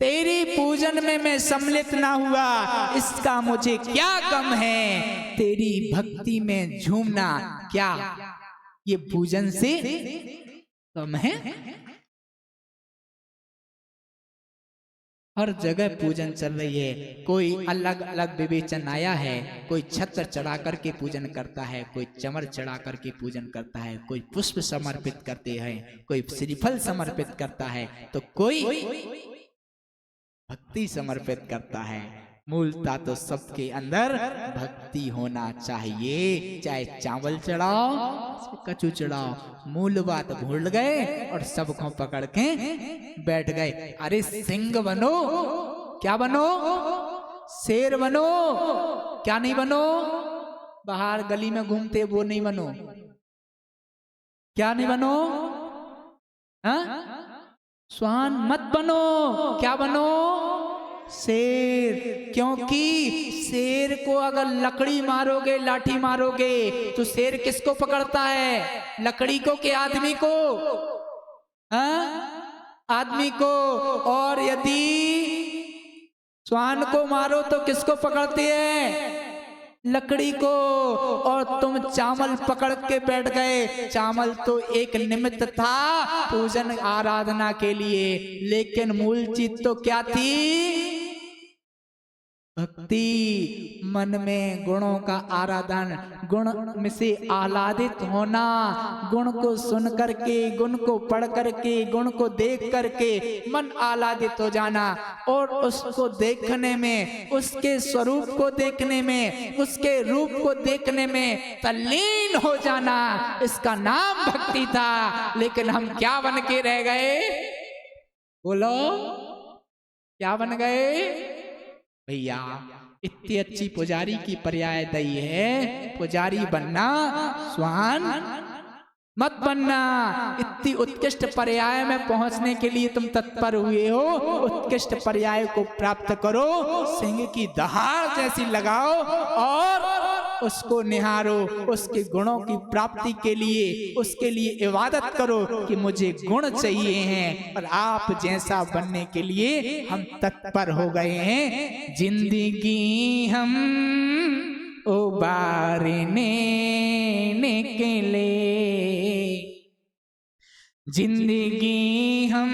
[SPEAKER 3] तेरी पूजन में मैं सम्मिलित ना हुआ, इसका मुझे क्या गम है। तेरी भक्ति में झूमना क्या ये पूजन से कम है? हर जगह पूजन चल रही है, कोई अलग अलग विवेचन आया है। कोई छत्र चढ़ा करके पूजन करता है, कोई चमर चढ़ा करके पूजन करता है, कोई पुष्प समर्पित करते हैं, कोई श्रीफल समर्पित करता है, तो कोई भक्ति समर्पित करता है। मूलता तो सबके अंदर भक्ति होना चाहिए। चाहे चावल चढ़ाओ, कचू चढ़ाओ, मूल बात भूल गए और सबको पकड़ के बैठ गए। अरे सिंह बनो, क्या बनो? शेर बनो, क्या नहीं बनो? बाहर गली में घूमते वो नहीं बनो, क्या नहीं बनो? हाँ? श्वान मत बनो, क्या बनो? शेर। क्योंकि शेर को अगर लकड़ी मारोगे, लाठी मारोगे, तो शेर किसको पकड़ता है? लकड़ी को कि आदमी को? हाँ? आदमी को। और यदि श्वान को मारो तो किसको पकड़ती है? लकड़ी को और तुम चावल पकड़ के बैठ गए। चावल तो एक निमित्त था पूजन आराधना के लिए, लेकिन मूल चीज तो क्या थी? भक्ति, मन में गुणों का आराधन, गुण में से आह्लादित होना, गुण को सुन करके, गुण को पढ़ करके, गुण को देख करके मन आह्लादित हो जाना और उसको देखने में, उसके स्वरूप को देखने में, उसके रूप को देखने में तल्लीन हो जाना, इसका नाम भक्ति था। लेकिन हम क्या बन के रह गए? बोलो, क्या बन गए? भैया इतनी अच्छी पुजारी की पर्याय दई है, पुजारी बनना, स्वान मत बनना। इतनी उत्कृष्ट पर्याय में पहुंचने के लिए तुम तत्पर हुए हो, उत्कृष्ट पर्याय को प्राप्त करो, सिंह की दहाड़ जैसी लगाओ और उसको निहारो, उसके गुणों की प्राप्ति के लिए उसके लिए इबादत करो कि मुझे गुण चाहिए हैं, और आप जैसा बनने के लिए हम तत्पर हो गए हैं। जिंदगी हम उबारने निकले, जिंदगी हम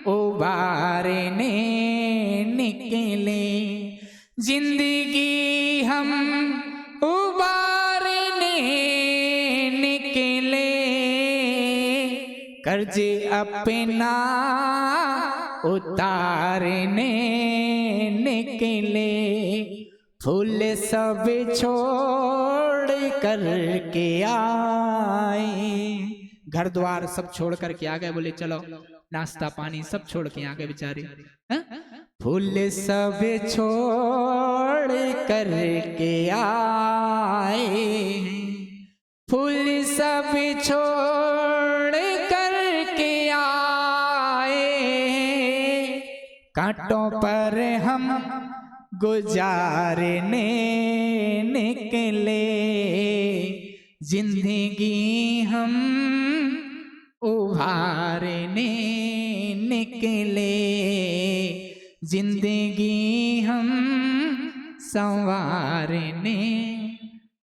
[SPEAKER 3] उबारने निकले, जिंदगी हम उबारने निकले, कर्ज अपना उतारने निकले, फूल सब छोड़ कर के आए। घर द्वार सब छोड़ कर के आ गए, बोले चलो नाश्ता पानी सब छोड़ के आ गए बेचारे। फूल सब छोड़ कर के आए, फूल सब छोड़ कर के आए, कांटों पर हम गुजारने निकले, जिंदगी हम उभारने निकले, जिंदगी हम संवारने।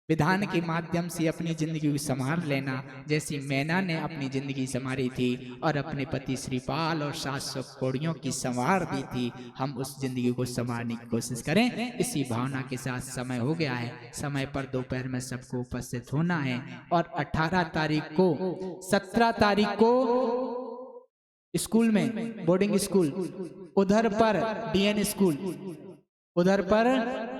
[SPEAKER 3] विधान के माध्यम से अपनी जिंदगी को संवार लेना, जैसी मैना ने अपनी जिंदगी संवारी थी और अपने पति श्रीपाल और 700 कौड़ियों की संवार दी थी। हम उस जिंदगी को संवारने की कोशिश करें। इसी भावना के साथ समय हो गया है, समय पर दोपहर में सबको उपस्थित होना है और 18 तारीख को 17 तारीख को स्कूल में, बोर्डिंग स्कूल, उधर पर डीएन स्कूल, उधर पर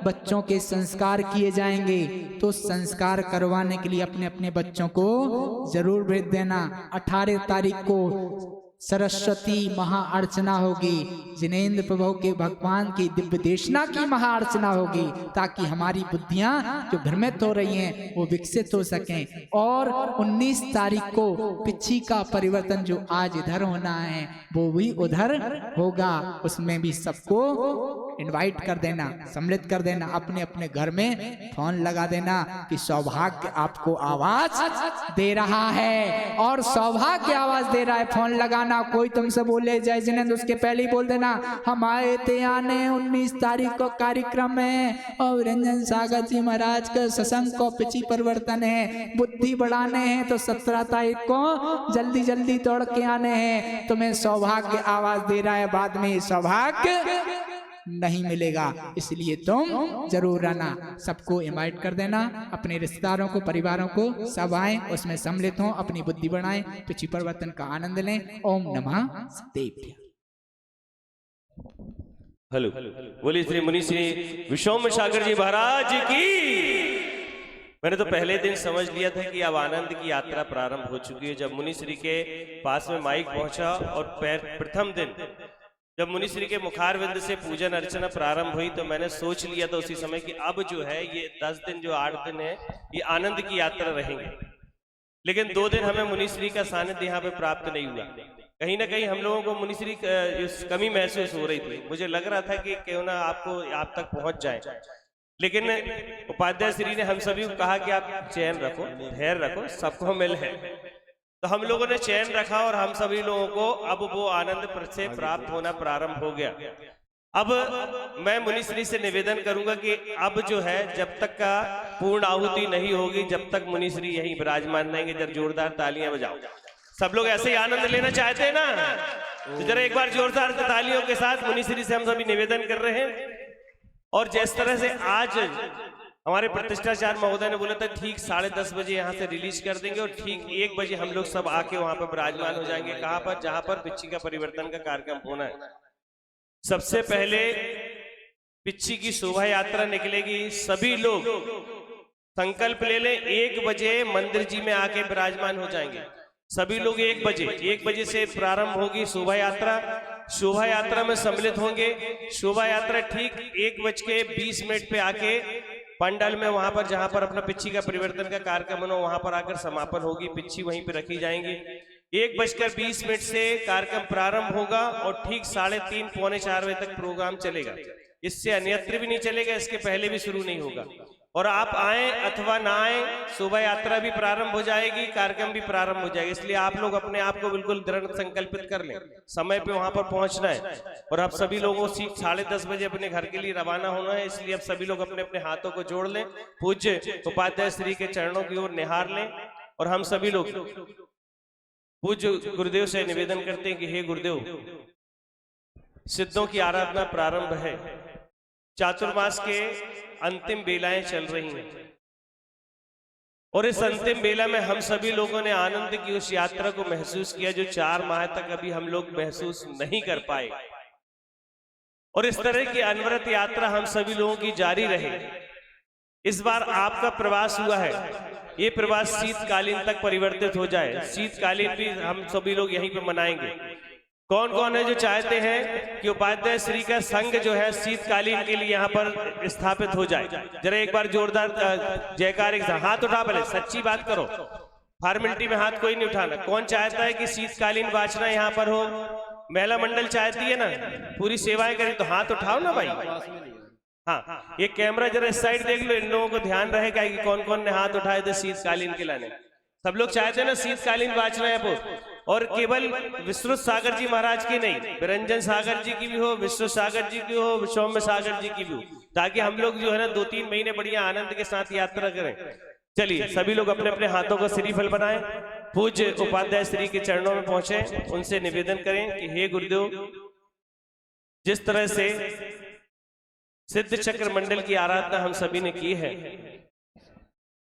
[SPEAKER 3] बच्चों के संस्कार किए जाएंगे। तो संस्कार करवाने के लिए अपने अपने बच्चों को जरूर भेज देना। 18 तारीख को सरस्वती महाअर्चना होगी, जिनेंद्र प्रभु के भगवान की दिव्य देशना की महाअर्चना होगी, ताकि हमारी बुद्धियां जो भ्रमित हो रही हैं वो विकसित हो सकें। और 19 तारीख को पिछी का परिवर्तन जो आज इधर होना है वो भी उधर होगा, उसमें भी सबको इनवाइट कर देना, सम्मिलित कर देना। अपने अपने घर में फोन लगा देना कि सौभाग्य आपको आवाज दे रहा है, और सौभाग्य आवाज दे रहा है। फोन लगाना, कोई तुमसे बोले जय जिनेंद्र, उसके पहले ही बोल देना हम आए थे आने 19 तारीख को कार्यक्रम है और रंजन सागर जी महाराज का सत्संग को पिछी परिवर्तन है, बुद्धि बढ़ाने हैं, तो 17 तारीख को जल्दी जल्दी दौड़ के आने हैं। तुम्हें सौभाग्य आवाज दे रहा है, बाद में सौभाग्य नहीं मिलेगा, इसलिए तुम जरूर आना। सबको इनवाइट कर देना, अपने रिश्तेदारों को, परिवारों को, सब आए, उसमें सम्मिलित हों, अपनी बुद्धि बढ़ाएं, पिछी परिवर्तन का आनंद लें। ओम नमः देव्य।
[SPEAKER 4] हेलो, बोलिए श्री मुनि श्री विश्वम सागर जी महाराज की। मैंने तो पहले दिन समझ लिया था कि अब आनंद की यात्रा प्रारंभ हो चुकी है। जब मुनि श्री के पास में माइक पहुंचा और प्रथम दिन जब मुनि श्री के मुखारविंद से पूजन अर्चना प्रारंभ हुई, तो मैंने सोच लिया था उसी समय कि अब जो है ये 10 दिन जो 8 दिन है ये आनंद की यात्रा रहेंगे। लेकिन 2 दिन हमें मुनि श्री का सानिध्य यहाँ पे प्राप्त नहीं हुआ। कहीं ना कहीं हम लोगों को मुनि श्री कमी महसूस हो रही थी। मुझे लग रहा था कि क्यों ना आप तक पहुंच जाए, लेकिन उपाध्याय श्री ने हम सभी को कहा कि आप चैन रखो, धैर्य रखो, सबको मिल है। तो हम लोगों ने चैन रखा और हम सभी लोगों को अब वो आनंद से प्राप्त होना प्रारंभ हो गया। अब मैं मुनिश्री से निवेदन करूंगा कि अब जो है जब तक का पूर्ण आहुति नहीं होगी, जब तक मुनिश्री यहीं विराजमान रहेंगे, जरा जोरदार तालियां बजाओ। सब लोग ऐसे ही आनंद लेना चाहते हैं ना, तो जरा एक बार जोरदार तालियों के साथ मुनिश्री से हम सभी निवेदन कर रहे हैं। और जिस तरह से आज हमारे प्रतिष्ठाचार्य महोदय ने बोला था ठीक 10:30 बजे यहाँ से रिलीज कर देंगे और ठीक 1 बजे हम लोग सब आके वहां पर विराजमान हो जाएंगे। कहाँ पर? जहां पर पिच्ची का परिवर्तन का कार्यक्रम होना है। सबसे पहले पिच्ची की शोभा यात्रा निकलेगी। सभी लोग संकल्प ले लें, 1 बजे मंदिर जी में आके विराजमान हो जाएंगे। सभी लोग 1 बजे से प्रारंभ होगी शोभा यात्रा। शोभा यात्रा में सम्मिलित होंगे। शोभा यात्रा ठीक 1:20 पे आके पंडाल में वहां पर जहां पर अपना पिच्ची का परिवर्तन का कार्यक्रम हो वहां पर आकर समापन होगी। पिच्ची वहीं पे रखी जाएंगी। 1:20 से कार्यक्रम प्रारंभ होगा और ठीक 3:30 पौने 4 बजे तक प्रोग्राम चलेगा। इससे अन्यत्र भी नहीं चलेगा, इसके पहले भी शुरू नहीं होगा। और आप आए अथवा ना आए, शोभा यात्रा भी प्रारंभ हो जाएगी, कार्यक्रम भी प्रारंभ हो जाएगा। इसलिए आप लोग अपने आप को बिल्कुल दृढ़ संकल्पित कर लें, समय पे वहां पर पहुंचना है। और अब सभी लोगों को 10:30 बजे अपने घर के लिए रवाना होना है। इसलिए अब सभी लोग अपने अपने हाथों को जोड़ लें, पूज्य उपाध्याय श्री के चरणों की ओर निहार लें। और हम सभी लोग पूज्य गुरुदेव से निवेदन करते हैं कि हे गुरुदेव, सिद्धों की आराधना प्रारंभ है। चातुर्मास के अंतिम बेलाएं चल रही हैं और इस अंतिम बेला में हम सभी लोगों ने आनंद की उस यात्रा को महसूस किया जो 4 माह तक अभी हम लोग महसूस नहीं कर पाए। और इस तरह की अनवरत यात्रा हम सभी लोगों की जारी रहे। इस बार आपका प्रवास हुआ है, ये प्रवास शीतकालीन तक परिवर्तित हो जाए। शीतकालीन भी हम सभी लोग यहीं पे मनाएंगे। कौन कौन है जो चाहते हैं कि उपाध्याय श्री का संघ जो है शीतकालीन के लिए यहाँ पर स्थापित हो जाए? जरा एक बार जोरदार जयकार, हाथ उठा, भले सच्ची बात करो, फॉर्मेलिटी में हाथ कोई नहीं उठाना। कौन चाहता है कि शीतकालीन वाचना यहाँ पर हो? महिला मंडल चाहती है ना पूरी सेवाएं करें, तो हाथ उठाओ ना भाई। हाँ, ये कैमरा जरा इस साइड देख लो, इन लोगों को ध्यान रहेगा कि कौन कौन ने हाथ उठाए थे शीतकालीन के लाने। सब लोग चाहते हैं ना शीतकालीन वाचना है वो। और केवल विश्रुत सागर जी महाराज की नहीं, विरंजन सागर जी की भी हो, विश्व सागर जी की हो, विश्वम्भर सागर जी की भी हो, ताकि हम लोग जो है ना 2-3 महीने बढ़िया आनंद के साथ यात्रा करें। चलिए सभी लोग अपने अपने हाथों का श्रीफल बनाएं, पूज्य उपाध्याय श्री के चरणों में पहुंचे, उनसे निवेदन करें कि हे गुरुदेव, जिस तरह से सिद्ध चक्र मंडल की आराधना हम सभी ने की है,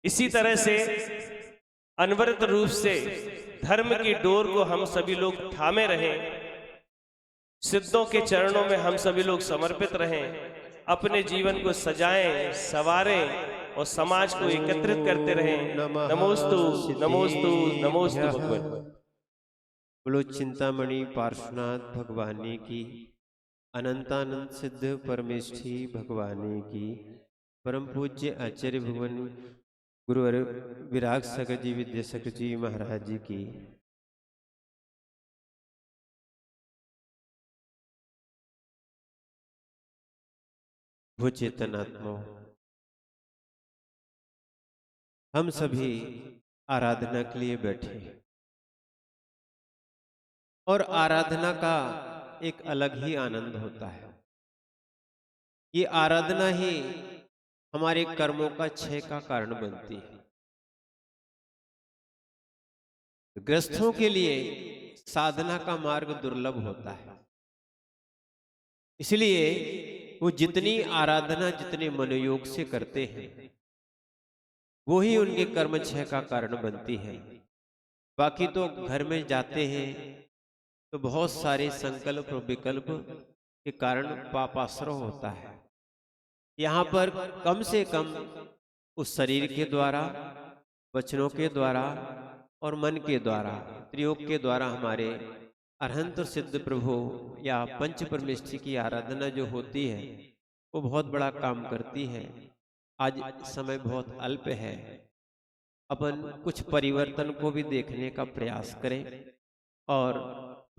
[SPEAKER 4] इसी तरह से अनवरत रूप से धर्म की डोर को हम सभी लोग थामे रहें। सिद्धों के चरणों में हम सभी लोग समर्पित रहें, अपने जीवन को सजाएं, संवारें और समाज को एकत्रित करते रहें। नमोस्तु नमोस्तु नमोस्तु भगवान।
[SPEAKER 5] बोलो चिंतामणि पार्श्वनाथ भगवानी की, अनंतानंद सिद्ध परमेष्ठी भगवानी की, परम पूज्य आचार्य भगवान गुरुवर विराग सागर जी विद्यासागर जी महाराज जी की। वो चेतनात्मा, हम सभी आराधना के लिए बैठे और आराधना का एक अलग ही आनंद होता है। ये आराधना ही हमारे कर्मों का क्षय का कारण बनती है। गृहस्थों के लिए साधना का मार्ग दुर्लभ होता है, इसलिए वो जितनी आराधना जितने मनोयोग से करते हैं वो ही उनके कर्म क्षय का कारण बनती है। बाकी तो घर में जाते हैं तो बहुत सारे संकल्प और विकल्प के कारण पापाश्रय होता है। यहाँ पर कम से कम उस शरीर के द्वारा, वचनों के द्वारा और मन के द्वारा, त्रियोग के द्वारा हमारे अरहंत सिद्ध प्रभु या पंच परमेष्ठी की आराधना जो होती है वो बहुत बड़ा काम करती है। आज समय बहुत अल्प है, अपन कुछ परिवर्तन को भी देखने का प्रयास करें और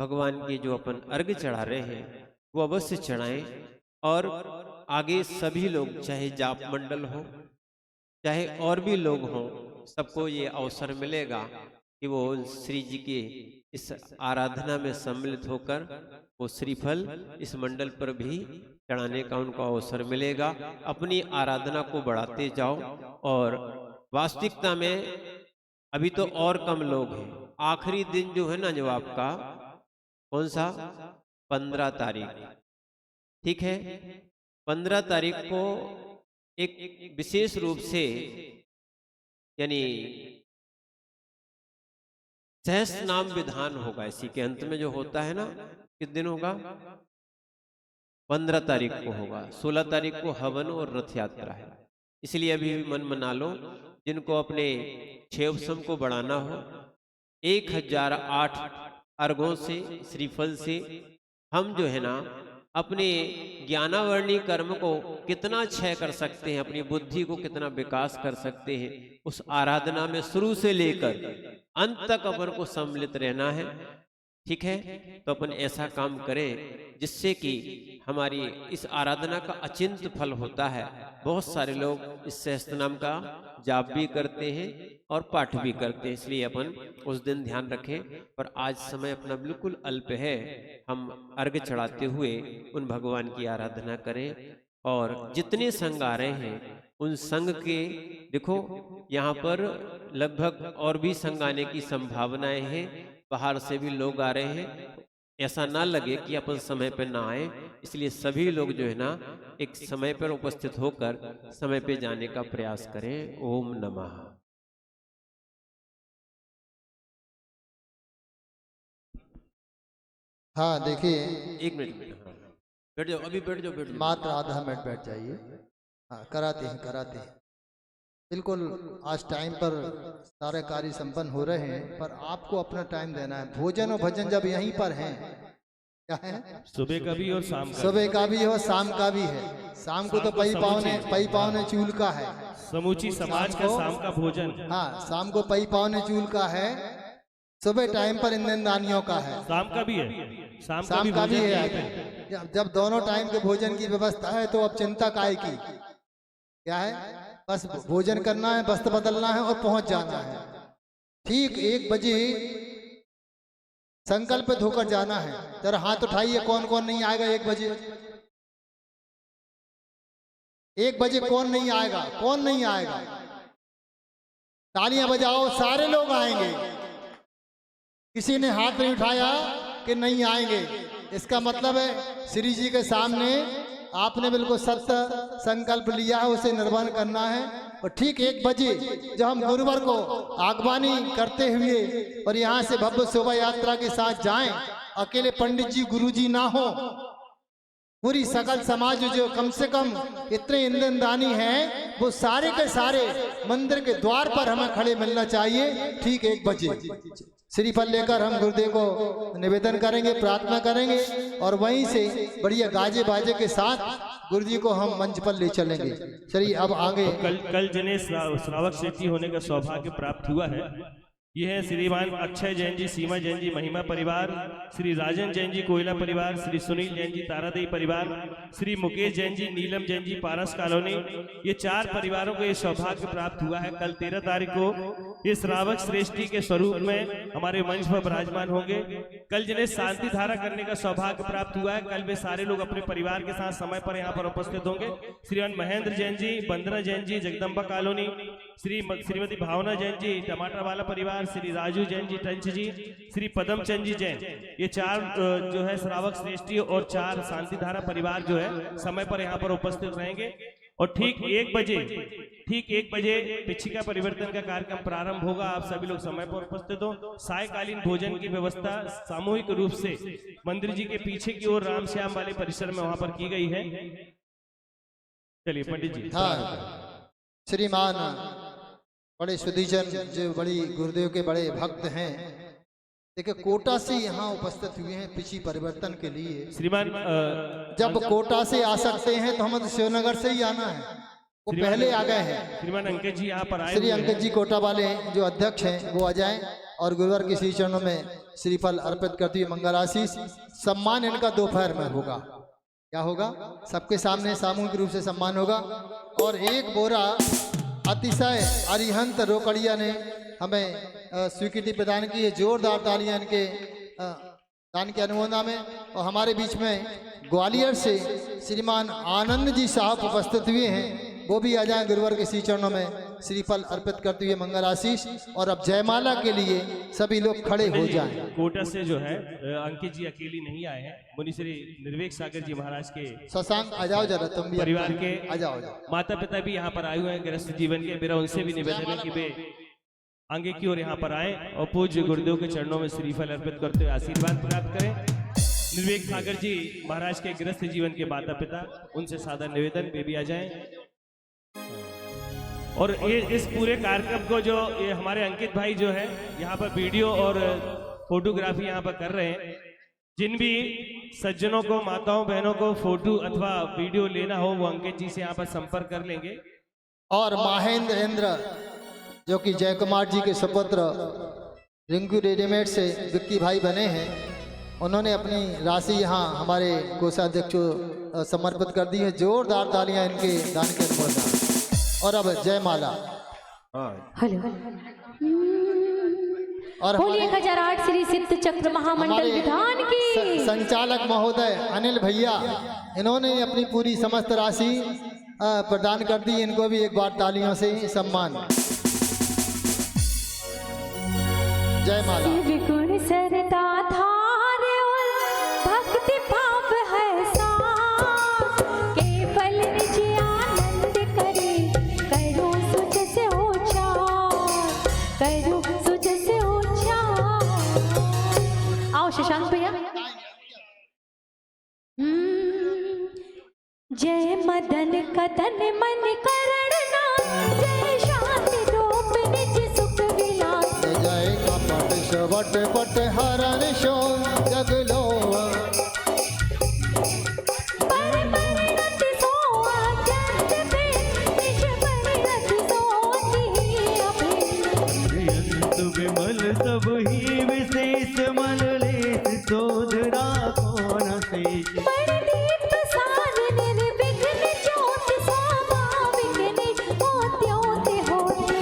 [SPEAKER 5] भगवान की जो अपन अर्घ चढ़ा रहे हैं वो अवश्य चढ़ाएं। और आगे सभी लोग, चाहे जाप मंडल हो चाहे और भी लोग हों, सबको ये अवसर मिलेगा कि वो श्री जी के इस आराधना में सम्मिलित होकर वो श्रीफल इस मंडल पर भी चढ़ाने का उनको अवसर मिलेगा। अपनी आराधना को बढ़ाते जाओ। और वास्तविकता में अभी तो और कम लोग हैं। आखिरी दिन जो है ना, जो आपका कौन सा 15 तारीख, ठीक है, 15 तारीख को एक विशेष रूप से यानी सहस्त्र नाम विधान होगा। इसी के अंत में जो होता है ना, किस दिन होगा? 15 तारीख को होगा। 16 तारीख को हवन और रथ यात्रा है। इसलिए अभी भी मन मना लो। जिनको अपने क्षेम को बढ़ाना हो, 1008 अर्घों से, श्रीफल से हम जो है ना अपने ज्ञानावर्णी कर्म को कितना क्षय कर सकते हैं, अपनी बुद्धि को कितना विकास कर सकते हैं, उस आराधना में शुरू से लेकर अंत तक अपन को सम्मिलित रहना है। ठीक है, तो अपन ऐसा काम करें जिससे कि हमारी इस आराधना का अचिंत्य फल होता है। बहुत सारे लोग इस सहस्त्र नाम का जाप भी करते हैं और पाठ भी करते हैं, इसलिए अपन उस दिन ध्यान रखें। पर आज समय अपना बिल्कुल अल्प है, हम अर्घ चढ़ाते हुए उन भगवान की आराधना करें। और जितने संघ आ रहे हैं उन संघ के, देखो यहाँ पर लगभग और भी संघ आने की संभावनाएं हैं, बाहर से भी लोग आ रहे हैं। ऐसा ना लगे कि अपन समय पर ना आए, इसलिए सभी लोग जो है ना एक समय पर उपस्थित होकर समय पे जाने का प्रयास करें। ओम नमः।
[SPEAKER 1] हाँ देखिए,
[SPEAKER 5] एक मिनट बैठ जाओ, अभी बैठ जाओ, बैठ जाओ।
[SPEAKER 1] मात्र आधा मिनट बैठ जाइए। हाँ, कराते हैं कराते हैं। बिल्कुल आज टाइम पर सारे कार्य संपन्न हो रहे हैं, पर आपको अपना टाइम देना है। भोजन और भजन जब यहीं पर हैं, क्या है,
[SPEAKER 4] सुबह का भी और शाम का,
[SPEAKER 1] सुबह का भी और शाम का भी है। शाम को तो पई पावने चूल का है,
[SPEAKER 4] समूची समाज का शाम का भोजन।
[SPEAKER 1] हाँ, शाम को पई पावने चूल का है, सुबह टाइम पर ईंधन दानियों का है,
[SPEAKER 4] शाम का भी है, शाम
[SPEAKER 1] का भी है। जब दोनों टाइम के भोजन की व्यवस्था है तो अब चिंता काहे की, क्या है, बस भोजन करना है, वस्त्र बदलना है और पहुंच जाना है। ठीक 1 बजे संकल्प धोकर जाना है। जरा हाथ उठाइए, कौन कौन नहीं आएगा 1 बजे? 1 बजे कौन नहीं आएगा? कौन नहीं आएगा? तालियां बजाओ, सारे लोग आएंगे। किसी ने हाथ नहीं उठाया कि नहीं आएंगे, इसका मतलब है श्री जी के सामने आपने बिल्कुल सत्य संकल्प लिया है, उसे निर्वहन करना है। और ठीक 1 बजे जब हम गुरुवार को आगवानी करते हुए और यहाँ से भव्य शोभा यात्रा के साथ जाएं, अकेले पंडित जी गुरु जी ना हो, पूरी सकल समाज जो कम से कम इतने ईंधन दानी हैं, वो सारे के सारे मंदिर के द्वार पर हमें खड़े मिलना चाहिए। ठीक 1 बजे श्रीफल लेकर हम गुरुदेव को निवेदन करेंगे, प्रार्थना करेंगे और वहीं से बढ़िया गाजे बाजे के साथ गुरु जी को हम मंच पर ले चलेंगे। चलिए अब आगे।
[SPEAKER 4] कल जिन्हें श्रावक श्रेष्ठी होने का सौभाग्य प्राप्त हुआ है, ये है श्रीमान अक्षय जैन जी, सीमा जैन जी महिमा परिवार, श्री राजन जैन जी कोयला परिवार, श्री सुनील जैन जी तारादेवी परिवार, श्री मुकेश जैन जी नीलम जैन जी पारस कॉलोनी। ये 4 परिवारों को ये सौभाग्य प्राप्त हुआ है। कल 13 तारीख को ये श्रावक श्रेष्ठी के स्वरूप में हमारे मंच पर विराजमान होंगे। कल जिन्हें शांति धारा करने का सौभाग्य प्राप्त हुआ है, कल वे सारे लोग अपने परिवार के साथ समय पर यहाँ पर उपस्थित होंगे। श्रीमान महेंद्र जैन जी, वंदना जैन जी जगदम्बा कॉलोनी, श्रीमती भावना जैन जी टमाटर वाला परिवार, श्री राजू जैन जी टंच जी, श्री पदम चंद जी जैन, ये 4 जो है श्रावक श्रेष्ठी और 4 शांति धारा परिवार जो है समय पर यहाँ पर उपस्थित रहेंगे। और ठीक 1 बजे पिछिका परिवर्तन का कार्यक्रम प्रारंभ होगा। आप सभी लोग समय पर उपस्थित हो। सायकालीन भोजन की व्यवस्था सामूहिक रूप से मंदिर जी के पीछे की ओर राम श्याम वाले परिसर में वहां पर की गई है। चलिए पंडित जी।
[SPEAKER 1] हाँ, श्रीमान बड़े सुधीजन जो बड़ी गुरुदेव के बड़े भक्त हैं, देखिए कोटा से यहाँ उपस्थित हुए हैं पिछी परिवर्तन के लिए।
[SPEAKER 4] श्रीमान
[SPEAKER 1] जब कोटा से आ सकते हैं तो हमें तो शिवनगर से ही आना है, वो पहले आ गए हैं।
[SPEAKER 4] श्रीमान अंकित जी यहाँ पर आए,
[SPEAKER 1] श्री अंकित जी कोटा वाले जो अध्यक्ष हैं वो आ जाएं और गुरुवार के श्री चरणों में श्रीफल अर्पित करते हुए मंगल आशीष। सम्मान इनका दोपहर में होगा। क्या होगा? सबके सामने सामूहिक रूप से सम्मान होगा। और 1 बोरा अतिशय अरिहंत रोकड़िया ने हमें स्वीकृति प्रदान की है। जोरदार तालियां इनके दान के अनुमोदन में। और हमारे बीच में ग्वालियर से श्रीमान आनंद जी साहब उपस्थित हुए हैं, वो भी आ जाएं गुरुवर के श्री चरणों में श्रीफल अर्पित करते हुए मंगल आशीष। और अब जयमाला के लिए सभी लोग खड़े हो जाएं।
[SPEAKER 4] कोटा से जो है अंकित जी अकेली नहीं आए हैं, मुनि श्री निर्वेक सागर जी महाराज के
[SPEAKER 1] शशांक आ जाओ जरा, तुम भी
[SPEAKER 4] परिवार के
[SPEAKER 1] आ जाओ।
[SPEAKER 4] माता पिता भी यहाँ पर आए हुए हैं गृहस्थ जीवन के। मेरा उनसे भी निवेदन है कि वे आगे की ओर यहाँ पर आए और पूज्य गुरुदेव के चरणों में श्रीफल अर्पित करते हुए आशीर्वाद प्राप्त करें। निर्वेक सागर जी महाराज के गृहस्थ जीवन के माता पिता, उनसे सादर निवेदन, वे भी आ जाएं। और ये इस पूरे कार्यक्रम को जो ये हमारे अंकित भाई जो है यहाँ पर वीडियो और फोटोग्राफी यहाँ पर कर रहे हैं, जिन भी सज्जनों को, माताओं बहनों को फोटो अथवा वीडियो लेना हो वो अंकित जी से यहाँ पर संपर्क कर लेंगे।
[SPEAKER 1] और महेंद्र इंद्र जो कि जय कुमार जी के सुपुत्र रिंकू रेडीमेड से विक्की भाई बने हैं, उन्होंने अपनी राशि यहाँ हमारे कोषाध्यक्ष को समर्पित कर दी है। जोरदार तालियां इनके दान के अनुमोदन। और अब जयमाला।
[SPEAKER 2] हेलो।
[SPEAKER 1] और
[SPEAKER 2] होली 1008 श्री सिद्ध चक्र महामंडल विधान की
[SPEAKER 1] संचालक महोदय अनिल भैया, इन्होंने अपनी पूरी समस्त राशि प्रदान कर दी। इनको भी एक बार तालियों से सम्मान। जयमाला।
[SPEAKER 2] गुण सरता धार भक्ति भाव है साथ, केवल निज आनंद करे करो सुच से उच्चार, करो सुच से उच्चार। आओ शशांक भैया। जय मदन कदन मन करना, जय शांति रूप निज सुख विलास,
[SPEAKER 1] जय कपट शवट पट हरण शो जगलो,
[SPEAKER 2] परिणति सो अत्यंत पे निज परिणति सोची अभेद,
[SPEAKER 6] विमल तब ही विशेष मन लेत सोधरा कौन शेष,
[SPEAKER 2] परिदीप सार निर्विघ्न ज्योति स्वाभाविक निज मोत्योति होते,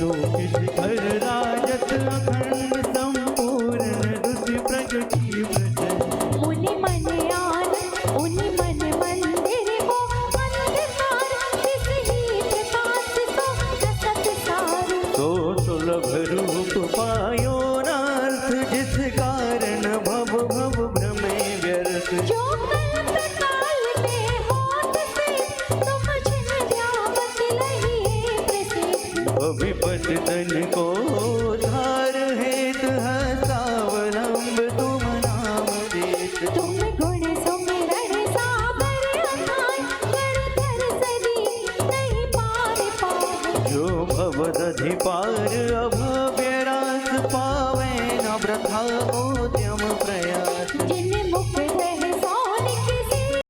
[SPEAKER 6] लोक शिखर राजत अखंड संपूर्ण दुति प्रगति प्रचंड,
[SPEAKER 2] मुनि मन आनंद उनि मन मंदिर हो अंधकार, तिस ही प्रकाश सो रसत सार,
[SPEAKER 6] तो सुलभ रूप पायो नार्थ जिस कारण भव भव भ्रमे व्यर्थ,
[SPEAKER 2] जो कल्प काल में होत से तुम छिन जावत लही प्रसिद्ध,
[SPEAKER 6] विपद तन को धार हेत हसावलंब तुम नाम देत,
[SPEAKER 2] तुम गुण सुमिरन सागर अथाय, गढ़धर सदी नहीं पार पावे,
[SPEAKER 6] जो भवदधि पार अभव्य रास पावे न वृथा उद्यम